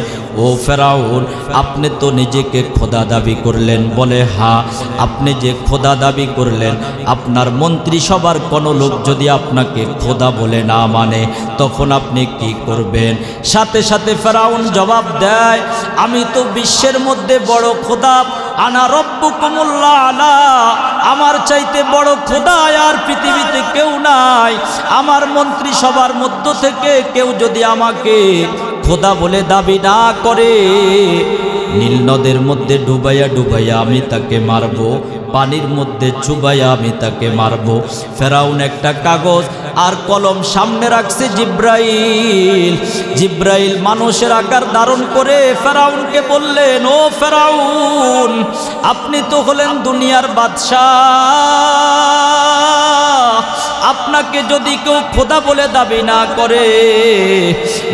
A: ও ফেরাউন আপনি তো নিজেকে খোদা দাবি করলেন। বলে হ্যাঁ, আপনি যে খোদা দাবি করলেন, আপনার মন্ত্রিসভার কোনো লোক যদি আপনাকে খোদা বলে না মানে তখন আপনি কি করবেন? সাথে সাথে ফেরাউন জবাব দেয়, আমি তো বিশ্বের মধ্যে বড় খোদা, আনা রব্বুকুমুল আলা, আমার চাইতে বড় খোদা আর পৃথিবীতে কেউ নাই। আমার মন্ত্রিসভার মধ্য থেকে কেউ যদি আমাকে খোদা বলে দাবি না করে, নীল নদের মধ্যে ডুবাইয়া ডুবাইয়া আমি তাকে মারব, পানির মধ্যে চুবাইয়া আমি তাকে মারব। ফেরাউন একটা কাগজ আর কলম সামনে রাখছে। জিবরাইল জিবরাইল মানুষের আকার ধারণ করে ফেরাউনকে বললেন, ও ফেরাউন আপনি তো হলেন দুনিয়ার বাদশাহ, আপনাকে যদি কেউ খোদা বলে দাবি না করে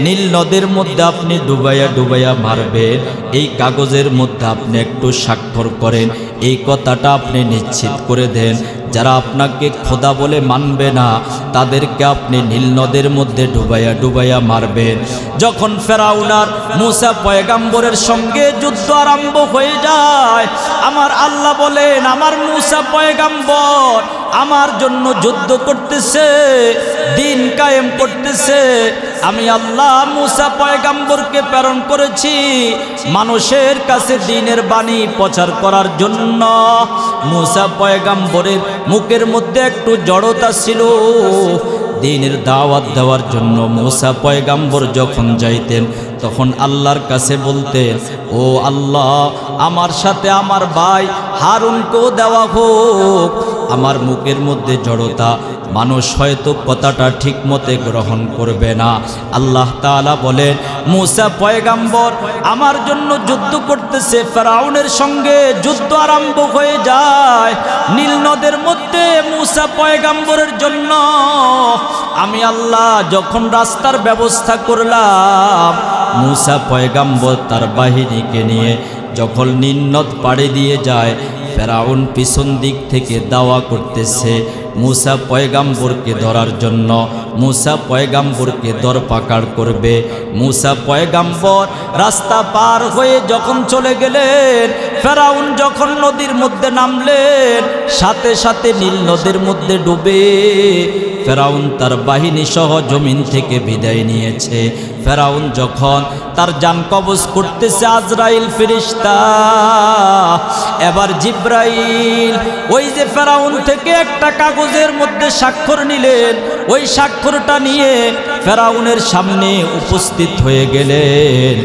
A: নীল নদের মধ্যে আপনি ডুবাইয়া ডুবাইয়া মারবেন। এই কাগজের মধ্যে আপনি একটু স্বাক্ষর করেন, এই কথাটা আপনি নিশ্চিত করে দেন, যারা আপনাকে খোদা বলে মানবে না তাদেরকে আপনি নীল নদের মধ্যে ডুবাইয়া ডুবাইয়া মারবেন। যখন ফেরাউন আর মূসা পয়গাম্বরের সঙ্গে যুদ্ধ আরম্ভ হয়ে যায়, আমার আল্লাহ বলেন আমার মূসা পয়গাম্বর আমার জন্য যুদ্ধ করতেছে, দিন কায়েম করতেছে। আমি আল্লাহ মূসা পয়গাম্বরকে প্রেরণ করেছি মানুষের কাছে দ্বীনের বাণী প্রচার করার জন্য। মূসা পয়গাম্বরের মুখের মধ্যে একটু জড়তা ছিল, দ্বীনের দাওয়াত দেওয়ার জন্য মূসা পয়গাম্বর যখন যাইতেন তখন আল্লাহর কাছে বলতেন, ও আল্লাহ আমার সাথে আমার ভাই হারুনকেও দেওয়া হোক। আমার মুখের মধ্যে জড়তা, মানুষ হয়তো কথাটা ঠিক মতে গ্রহণ করবে না। আল্লাহ তাআলা বলেন মূসা পয়গাম্বর আমার জন্য যুদ্ধ করতেছে, ফেরাউনের সঙ্গে যুদ্ধ আরম্ভ হয়ে যায় নীল নদের মধ্যে। মূসা পয়গাম্বরের জন্য আমি আল্লাহ যখন রাস্তার ব্যবস্থা করলাম, মূসা পয়গাম্বর তার বাহিনীকে নিয়ে যখন নীল নদ পাড়ি দিয়ে যায়, ফেরাউন পিছন দিক থেকে দাওয়া করতেছে মূসা পয়গাম্বরকে ধরার জন্য। মূসা পয়গাম্বরকে দরপাকড় করবে। মূসা পয়গাম্বর রাস্তা পার হয়ে যখন চলে গেলেন, ফেরাউন যখন নদীর মধ্যে নামলেন, সাথে সাথে নীল নদের মধ্যে ডুবে ফেরাউন তার বাহিনী সহ জমিন থেকে বিদায় নিয়েছে। ফেরাউন যখন তার জান কবজ করতেছে, আজরাইল ফেরেশতা এবার জিব্রাইল ওই যে ফেরাউন থেকে একটা কাগজের মধ্যে স্বাক্ষর নিলেন, ওই স্বাক্ষরটা নিয়ে ফেরাউনের সামনে উপস্থিত হয়ে গেলেন।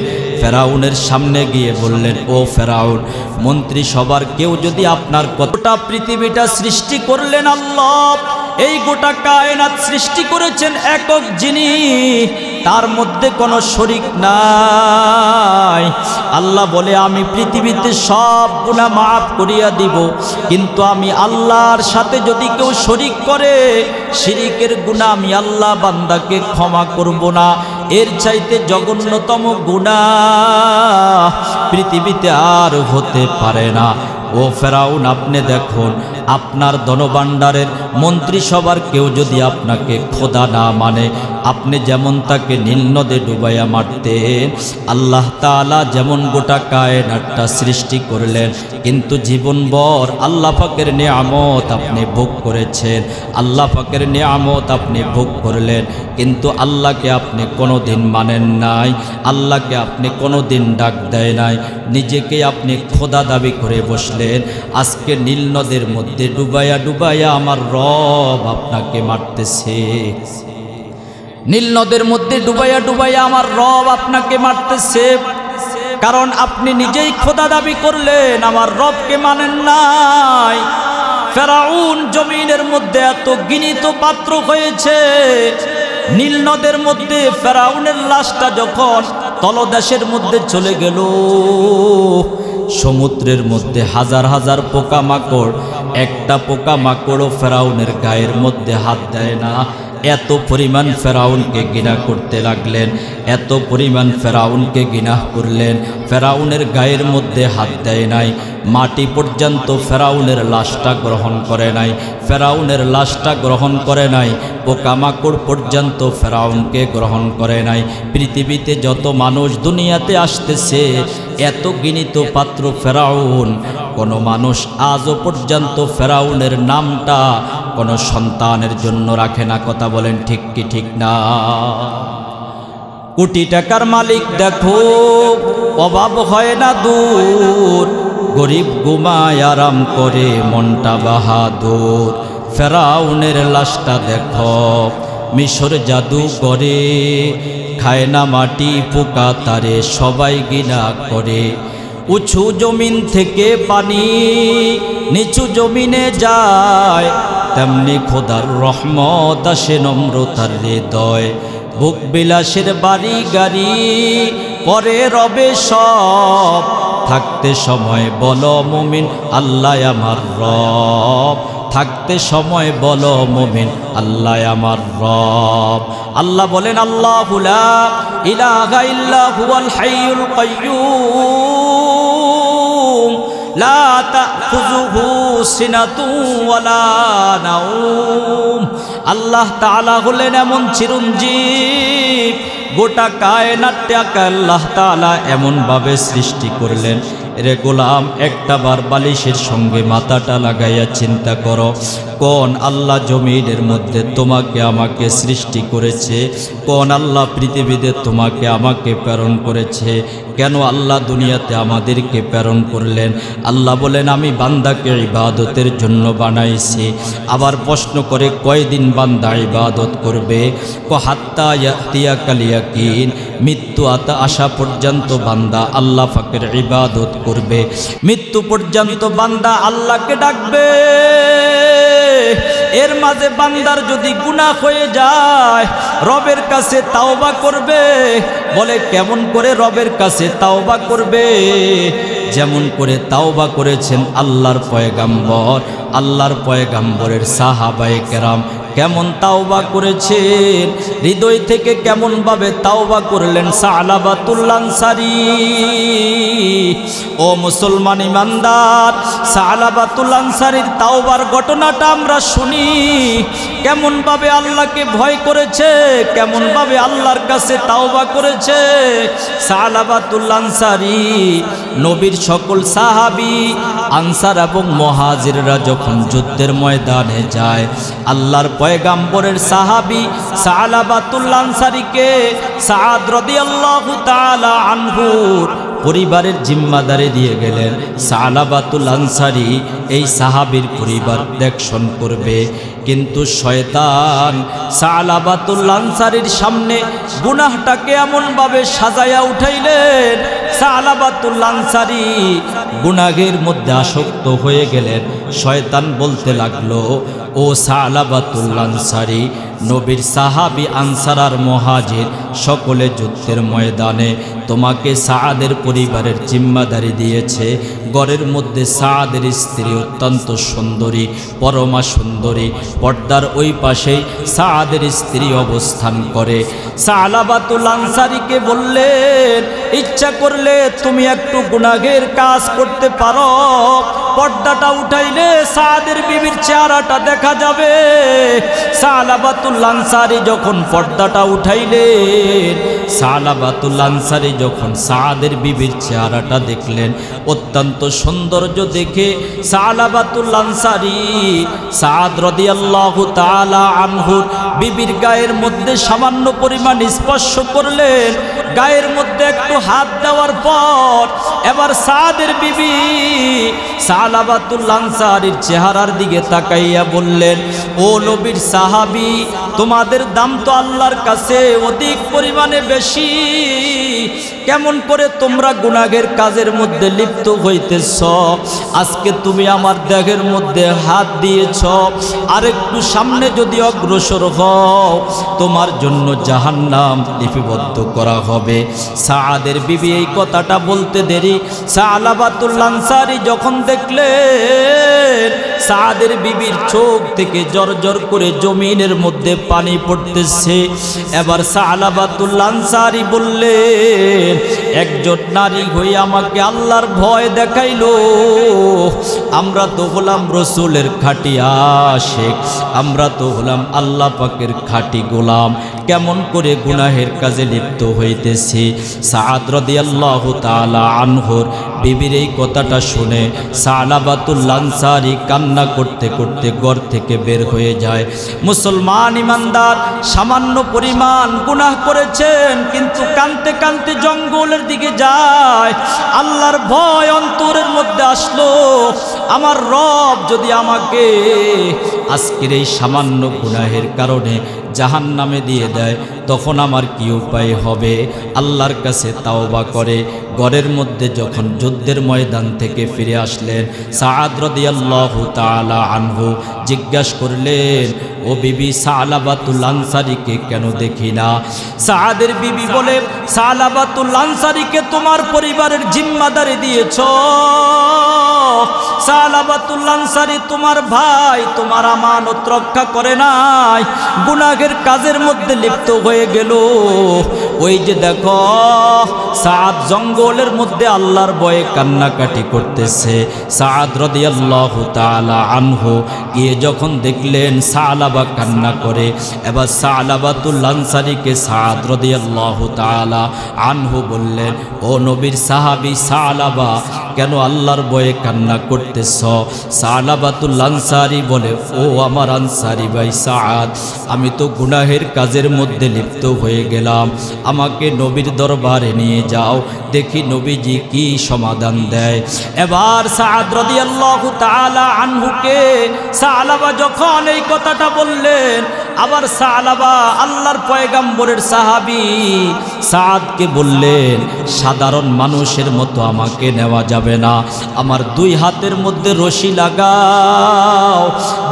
A: ফেরাউনের সামনে গিয়ে বললেন, ও ফেরাউন, মন্ত্রী সবার কেউ যদি আপনার কতটা পৃথিবীটা সৃষ্টি করলেন আল্লাহ, এই গোটা কায়নাত সৃষ্টি করেছেন একক যিনি, তার মধ্যে কোনো শরীক নাই। আল্লাহ বলে, আমি পৃথিবীতে সব গুনাহ মাফ করিয়া দিব, কিন্তু আমি আল্লাহর সাথে যদি কেউ শরীক করে, শিরিকের গুনাহ আমি আল্লাহ বান্দাকে ক্ষমা করব না। এর চাইতে জঘন্যতম গুনাহ পৃথিবীতে আর হতে পারে না। ও ফেরাউন, আপনি দেখুন, আপনার ধনভাণ্ডারের মন্ত্রিসভার কেউ যদি আপনাকে খোদা না মানে, আপনি যেমন তাকে নীল নদে ডুবাইয়া মারতেন, আল্লাহ তাআলা যেমন গোটা কায়নাতটা সৃষ্টি করলেন, কিন্তু জীবনভর আল্লাহ পাকের নিয়ামত আপনি ভোগ করেছেন, আল্লাহ পাকের নিয়ামত আপনি ভোগ করলেন, কিন্তু আল্লাহকে আপনি কোনোদিন মানেন নাই, আল্লাহকে আপনি কোনোদিন ডাক দেয় নাই, নিজেকে আপনি খোদা দাবি করে বসলেন। আজকে নীল নদের মধ্যে ডুবাইয়া ডুবাইয়া আমার রব আপনাকে মারতেছে, নীল নদের মধ্যে ডুবাইয়া ডুবাইয়া আমার রব আপনাকে মারতেছে, কারণ আপনি নিজেই খোদা দাবি করলেন, আমার রবকে মানেন নাই। ফেরাউন জমিনের মধ্যে এত ঘৃণিত পাত্র হয়েছে, নীল নদের মধ্যে ফেরাউনের লাশটা যখন তলদেশের মধ্যে চলে গেল, সমুদ্রের মধ্যে হাজার হাজার পোকামাকড়, একটা পোকামাকড়ও ফেরাউনের গায়ের মধ্যে হাত দেয় না। এত পরিমাণ ফেরাউনকে ঘৃণা করতে লাগলেন, এত পরিমাণ ফেরাউনকে ঘৃণা করলেন, ফেরাউনের গায়ের মধ্যে হাত দেয় নাই, মাটি পর্যন্ত ফেরাউনের লাশটা গ্রহণ করে নাই, ফেরাউনের লাশটা গ্রহণ করে নাই, পোকামাকড় পর্যন্ত ফেরাউনকে গ্রহণ করে নাই। পৃথিবীতে যত মানুষ দুনিয়াতে আসতেছে, এত ঘৃণিত পাত্র ফেরাউন, কোনো মানুষ আজও পর্যন্ত ফেরাউনের নামটা কোনো সন্তানের জন্য রাখে না। কথা বলেন ঠিক কি ঠিক না? কোটি টাকার মালিক দেখো, অভাব হয় না দূর, গরিব ঘুমায় আরাম করে মনটা বাহাদুর। ফেরাউনের লাশটা দেখো, মিশর জাদু করে, খায় না মাটি পোকা তারে সবাই ঘৃণা করে। উঁচু জমিন থেকে পানি নিচু জমিনে যায়, তেমনি খোদার রহমত আসে নম্রতার হৃদয়। ভোগ বিলাসের বাড়ি গাড়ি করে রবে সব, থাকতে সময় বলো মুমিন আল্লাহ আমার রব, থাকতে সময় বলো মুমিন আল্লাহ আমার রব। আল্লাহ বলেন, আল্লাহু লা ইলাহা ইল্লা হুয়াল হাইয়ুল কাইয়্যুম লা তাখুযুহু সিনাতুন ওয়ালা নাওম। আল্লাহ তাআলা হলেন এমন চিরঞ্জীব, গোটা কায়নাতটাকে আল্লাহ তাআলা এমনভাবে সৃষ্টি করলেন। রে গোলাম, একটা বার বালিশের সঙ্গে মাথাটা লাগাইয়া চিন্তা করো, কোন আল্লাহ জমিনের মধ্যে তোমাকে আমাকে সৃষ্টি করেছে? কোন আল্লাহ পৃথিবীতে তোমাকে আমাকে প্রেরণ করেছে? কেন আল্লাহ দুনিয়াতে আমাদেরকে প্রেরণ করলেন? আল্লাহ বলেন, আমি বান্দাকে ইবাদতের জন্য বানাইছি। আবার প্রশ্ন করে, কয়দিন বান্দা ইবাদত করবে? হাত্তা ইয়াতিয়াকাল ইয়াকিন, মৃত্যু আসা পর্যন্ত বান্দা আল্লাহ পাকের ইবাদত করবে। মৃত্যু পর্যন্ত বান্দা আল্লাহকে ডাকবে। এর মাঝে বান্দার যদি গুনাহ হয়ে যায়, রবের কাছে তাওবা করবে। বলে, কেমন করে রবের কাছে তাওবা করবে? যেমন করে তাওবা করেছেন আল্লাহর পয়গাম্বর, আল্লাহর পয়গাম্বরের সাহাবায়ে কেরাম কেমন তাওবা করেছেন, হৃদয় থেকে কেমন ভাবে তাওবা করলেন সালাবাতুল আনসারী। ও মুসলমান ইমানদার, সালাবাতুল আনসারীর তাওবার ঘটনাটা আমরা শুনি। কেমন ভাবে আল্লাহকে ভয় করেছে, কেমন ভাবে আল্লাহর কাছে তাওবা করেছে। সালাবাতুল আনসারী নবীর সকল সাহাবী আনসার এবং মুহাজিররা যখন যুদ্ধের ময়দানে যায়, আল্লাহর পয়গাম্বরের সাহাবী সালাবাতুল আনসারীকে সাদ রাদিয়াল্লাহু তাআলা আনহুর পরিবারের জিম্মাদারি দিয়ে গেলেন। সালাবাতুল আনসারী এই সাহাবীর পরিবার দেখশন করবে, কিন্তু শয়তান সালাবাতুল আনসারীর সামনে গুনাহটাকে এমনভাবে সাজায়া উঠাইলেন, সালাবাতুল আনসারী গুনাহের মধ্যে আসক্ত হয়ে গেলেন। শয়তান বলতে লাগলো, ও সালাবাতুল আনসারী, নবীর সাহাবী আনসার আর মুহাজির সকলে যুদ্ধের ময়দানে তোমাকে সাদের পরিবারের জিম্মাদারি দিয়েছে। ঘরের মধ্যে সাদের স্ত্রী অত্যন্ত সুন্দরী, পরমা সুন্দরী, পর্দার ওই পাশেই সাদের স্ত্রী অবস্থান করে। সালাবাতুল আনসারীকে বললেন, ইচ্ছা করলে তুমি একটু গুনাহের কাজ করতে পারো, পর্দাটা উঠাইলে সাদের বিবির চেহারাটা দেখা যাবে। সালাবাতুল আনসারী যখন পর্দাটা উঠাইলেন, সালাবাতুল আনসারী যখন সাদের বিবির চেহারাটা দেখলেন, অত্যন্ত সৌন্দর্য দেখে সালাবাতুল আনসারী সাদ রাদিয়াল্লাহু তাআলা আনহুর বিবির গায়ের মধ্যে সামান্য পরিমাণ স্পর্শ করলেন। গায়ের মধ্যে একটু হাত দেওয়ার পর এবার সাদের বিবি সালাবাতুল আনসারীর চেহারার দিকে তাকাইয়া বললেন, ও নবীর সাহাবী, তোমাদের দাম তো আল্লাহর কাছে অধিক পরিমাণে বেশি, কেমন করে তোমরা গুনাহের কাজের মধ্যে লিপ্ত হইতেছ? আজকে তুমি আমার দেহের মধ্যে হাত দিয়েছ, আর একটু সামনে যদি অগ্রসর হও তোমার জন্য জাহান্নাম লিপিবদ্ধ করা হবে। সাদের বিবি এই কথাটা বলতে দেরি সালাবাতুল আনসারী যখন দেখলেন সাদের বিবির চোখ থেকে জর্জর করে জমিনের মধ্যে পানি পড়তেছে, এবার সালাবাতুল আনসারী বললেন, একজন নারী হয়ে আমাকে আল্লাহর ভয় দেখাইলো, আমরা তো হলাম রসুলের খাঁটি আশিক, আমরা তো হলাম আল্লাহ পাকের খাঁটি গোলাম, কেমন করে গুনাহের কাজে লিপ্ত হইতেছি। সাদ রাদিয়াল্লাহু তাআলা আনহুর বিবির এই কথাটা শুনে সালাবাতুল আনসারী কান্না করতে করতে ঘর থেকে বের হয়ে যায়। মুসলমান ইমানদার সামান্য পরিমাণ গুনাহ করেছেন, কিন্তু কানতে কানতে জঙ্গলের দিকে যায়। আল্লাহর ভয় অন্তরের মধ্যে আসলো, আমার রব যদি আমাকে আজকের এই সামান্য গুনাহের কারণে জাহান্নামে দিয়ে দেয় তখন আমার কি উপায় হবে? আল্লাহর কাছে তাওবা করে ঘরের মধ্যে যখন যুদ্ধের ময়দান থেকে ফিরে আসলেন, সাদ রাদিয়াল্লাহু তাআলা আনহু জিজ্ঞাসা করলেন, ও বিবি সালাবাতুল আনসারীকে কেন দেখি না? সাদের বিবি বলে, সালাবাতুল আনসারীকে তোমার পরিবারের জিম্মাদারি দিয়েছ, সালাবাতুল আনসারী তোমার ভাই, তোমার আমানত রক্ষা করে নাই, গুনাহের কাজের মধ্যে লিপ্ত হয়ে গেল। ওই যে দেখো সাদ জঙ্গলের মধ্যে আল্লাহর ভয়ে কান্নাকাটি করতেছে। সাদ রাদিয়াল্লাহু তাআলা আনহু গিয়ে যখন দেখলেন সালাবা কান্না করে, এবার সালাবাতুল আনসারীকে সাদ রাদিয়াল্লাহু তাআলা আনহু বললেন, ও নবীর সাহাবী সালাবা, কেন আল্লাহর ভয়ে কান্না করতেছ? সালাবাতুল আনসারী বলে, ও আমার আনসারী ভাই সাদ, আমি তো গুনাহের কাজের মধ্যে লিপ্ত হয়ে গেলাম, আমাকে নবীর দরবারে নিয়ে যাও, দেখি নবীজি কি সমাধান দেয়। এবার সাদ রাদিয়াল্লাহু তাআলা আনহুকে সালাবা যখন এই কথাটা বললেন, আবার সালাবা আল্লাহর পয়গাম্বরের সাহাবী সাদকে বললেন, সাধারণ মানুষের মতো আমাকে নেওয়া যাবে না, আমার দুই হাতের মধ্যে রশি লাগাও,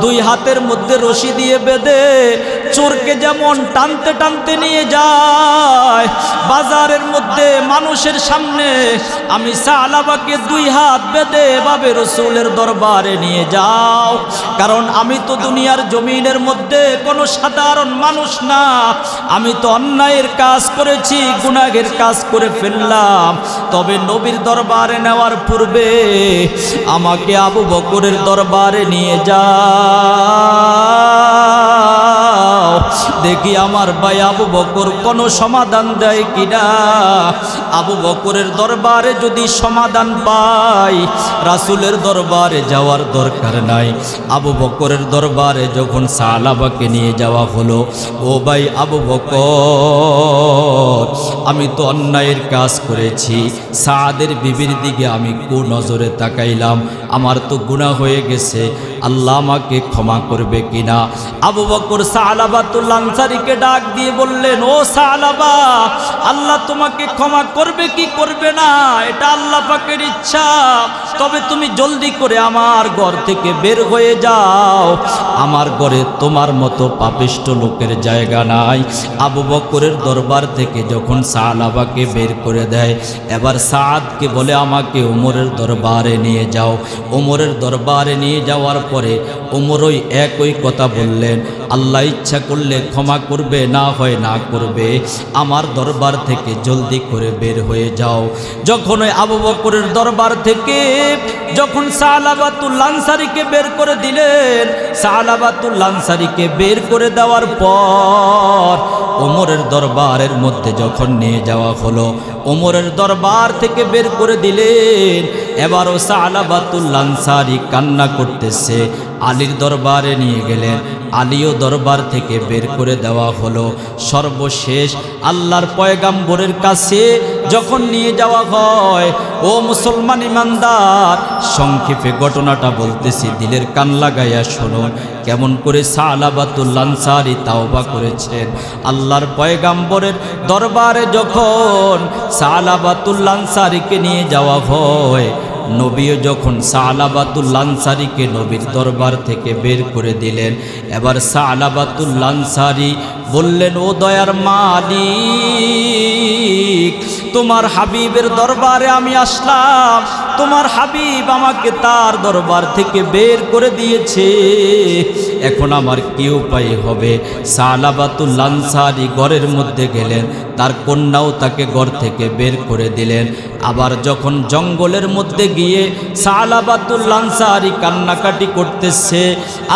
A: দুই হাতের মধ্যে রশি দিয়ে বেঁধে চোরকে যেমন টানতে টানতে নিয়ে যায় বাজারের মধ্যে মানুষের সামনে, আমি সালাবাকে দুই হাত বেঁধে এভাবে রসুলের দরবারে নিয়ে যাও, কারণ আমি তো দুনিয়ার জমিনের মধ্যে কোনো সাধারণ মানুষ না, আমি তো অন্যায়ের কাজ করেছি, গুনাহের কাজ করে ফেললাম, তবে নবীর দরবারে নেওয়ার পূর্বে আমাকে আবু বকরের দরবারে নিয়ে যা। দেখি আমার ভাই আবু বকর কোনো সমাধান দেয় কিনা। আবু বকরের দরবারে যদি সমাধান পাই, রাসূলের দরবারে যাওয়ার দরকার নাই। আবু বকরের দরবারে যখন সালাবাকে নিয়ে যাওয়া হলো, ও ভাই আবু বকর, আমি তো অন্যায়ের কাজ করেছি, সাদের বিবির দিকে আমি কুনজরে তাকাইলাম, আমার তো গুনাহ হয়ে গেছে, আল্লাহ আমাকে ক্ষমা করবে কিনা। আবু বকর সালাবাতুল আনসারীকে ডাক দিয়ে বললেন, ও সালাবা, আল্লাহ তোমাকে ক্ষমা করবে কি করবে না এটা আল্লাহ পাকের ইচ্ছা, তবে তুমি জলদি করে আমার ঘর থেকে বের হয়ে যাও, আমার ঘরে তোমার মতো পাপিষ্ঠ লোকের জায়গা নাই। আবু বকরের দরবার থেকে যখন সালাবাকে বের করে দেয়, এবার সাদকে বলে আমাকে ওমরের দরবারে নিয়ে যাও। ওমরের দরবারে নিয়ে যাওয়ার পরে ওমর ওই একই কথা বললেন, আল্লাহ ইচ্ছা করলে ক্ষমা করবে, না হয় না করবে, আমার দরবার থেকে জলদি করে বের হয়ে যাও। যখন ওই আবু বকরের দরবার থেকে যখন সালাবাতুল আনসারীকে বের করে দিলেন, সালাবাতুল আনসারীকে বের করে দেওয়ার পর ওমরের দরবারের মধ্যে যখন নিয়ে যাওয়া হলো, ওমরের দরবার থেকে বের করে দিলেন। এবারও সালাবাতুল আনসারী কান্না করতেছে, আলীর দরবারে নিয়ে গেলেন, আলীও দরবার থেকে বের করে দেওয়া হলো। সর্বশেষ আল্লাহর পয়গাম্বরের কাছে যখন নিয়ে যাওয়া হয়, ও মুসলমান ইমানদার, সংক্ষেপে ঘটনাটা বলতেছি, দিলের কান লাগাইয়া শুনুন কেমন করে সালাবাতুল আনসারী তাওবা করেছেন। আল্লাহর পয়গাম্বরের দরবারে যখন সালাবাতুল আনসারীকে নিয়ে যাওয়া হয়, নবীও যখন সালাবাতুল আনসারীকে নবীর দরবার থেকে বের করে দিলেন, এবার সালাবাতুল আনসারী বললেন, ও দয়ার মালিক, তোমার হাবিবের দরবারে আমি আসলাম, তোমার হাবিব আমাকে তার দরবার থেকে বের করে দিয়েছে, এখন আমার কি উপায় হবে। সালাবাতুল আনসারী ঘরের মধ্যে গেলেন, তার কন্যাও তাকে ঘর থেকে বের করে দিলেন। আবার যখন জঙ্গলের মধ্যে গিয়ে সালাবাতুল আনসারী কান্নাকাটি করতেছে,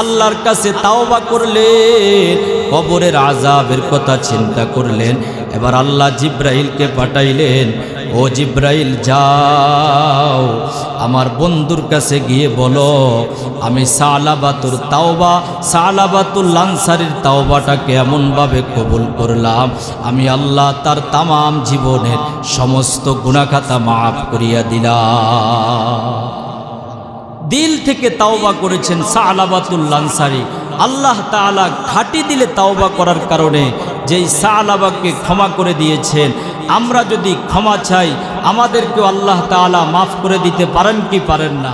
A: আল্লাহর কাছে তাওবা করলেন, কবরের আযাবের কথা চিন্তা করলেন। এবার আল্লাহ জিব্রাইলকে পাঠাইলেন, ও জিব্রাইল যাও আমার বন্ধুর কাছে গিয়ে বলো, আমি সালাবাতুর তাওবা, সালাবাতুল আনসারীর তাওবাটাকে এমনভাবে কবুল করলাম, আমি আল্লাহ তার তামাম জীবনের সমস্ত গুনাহখাতা মাফ করিয়া দিলাম। দিল থেকে তাওবা করেছেন সালাবাতুল আনসারী। আল্লাহ তাআলা খাঁটি দিলে তাওবা করার কারণে যেই সালাবাকে ক্ষমা করে দিয়েছেন, আমরা যদি ক্ষমা চাই, আমাদেরকেও আল্লাহ তাআলা মাফ করে দিতে পারেন কি পারেন না?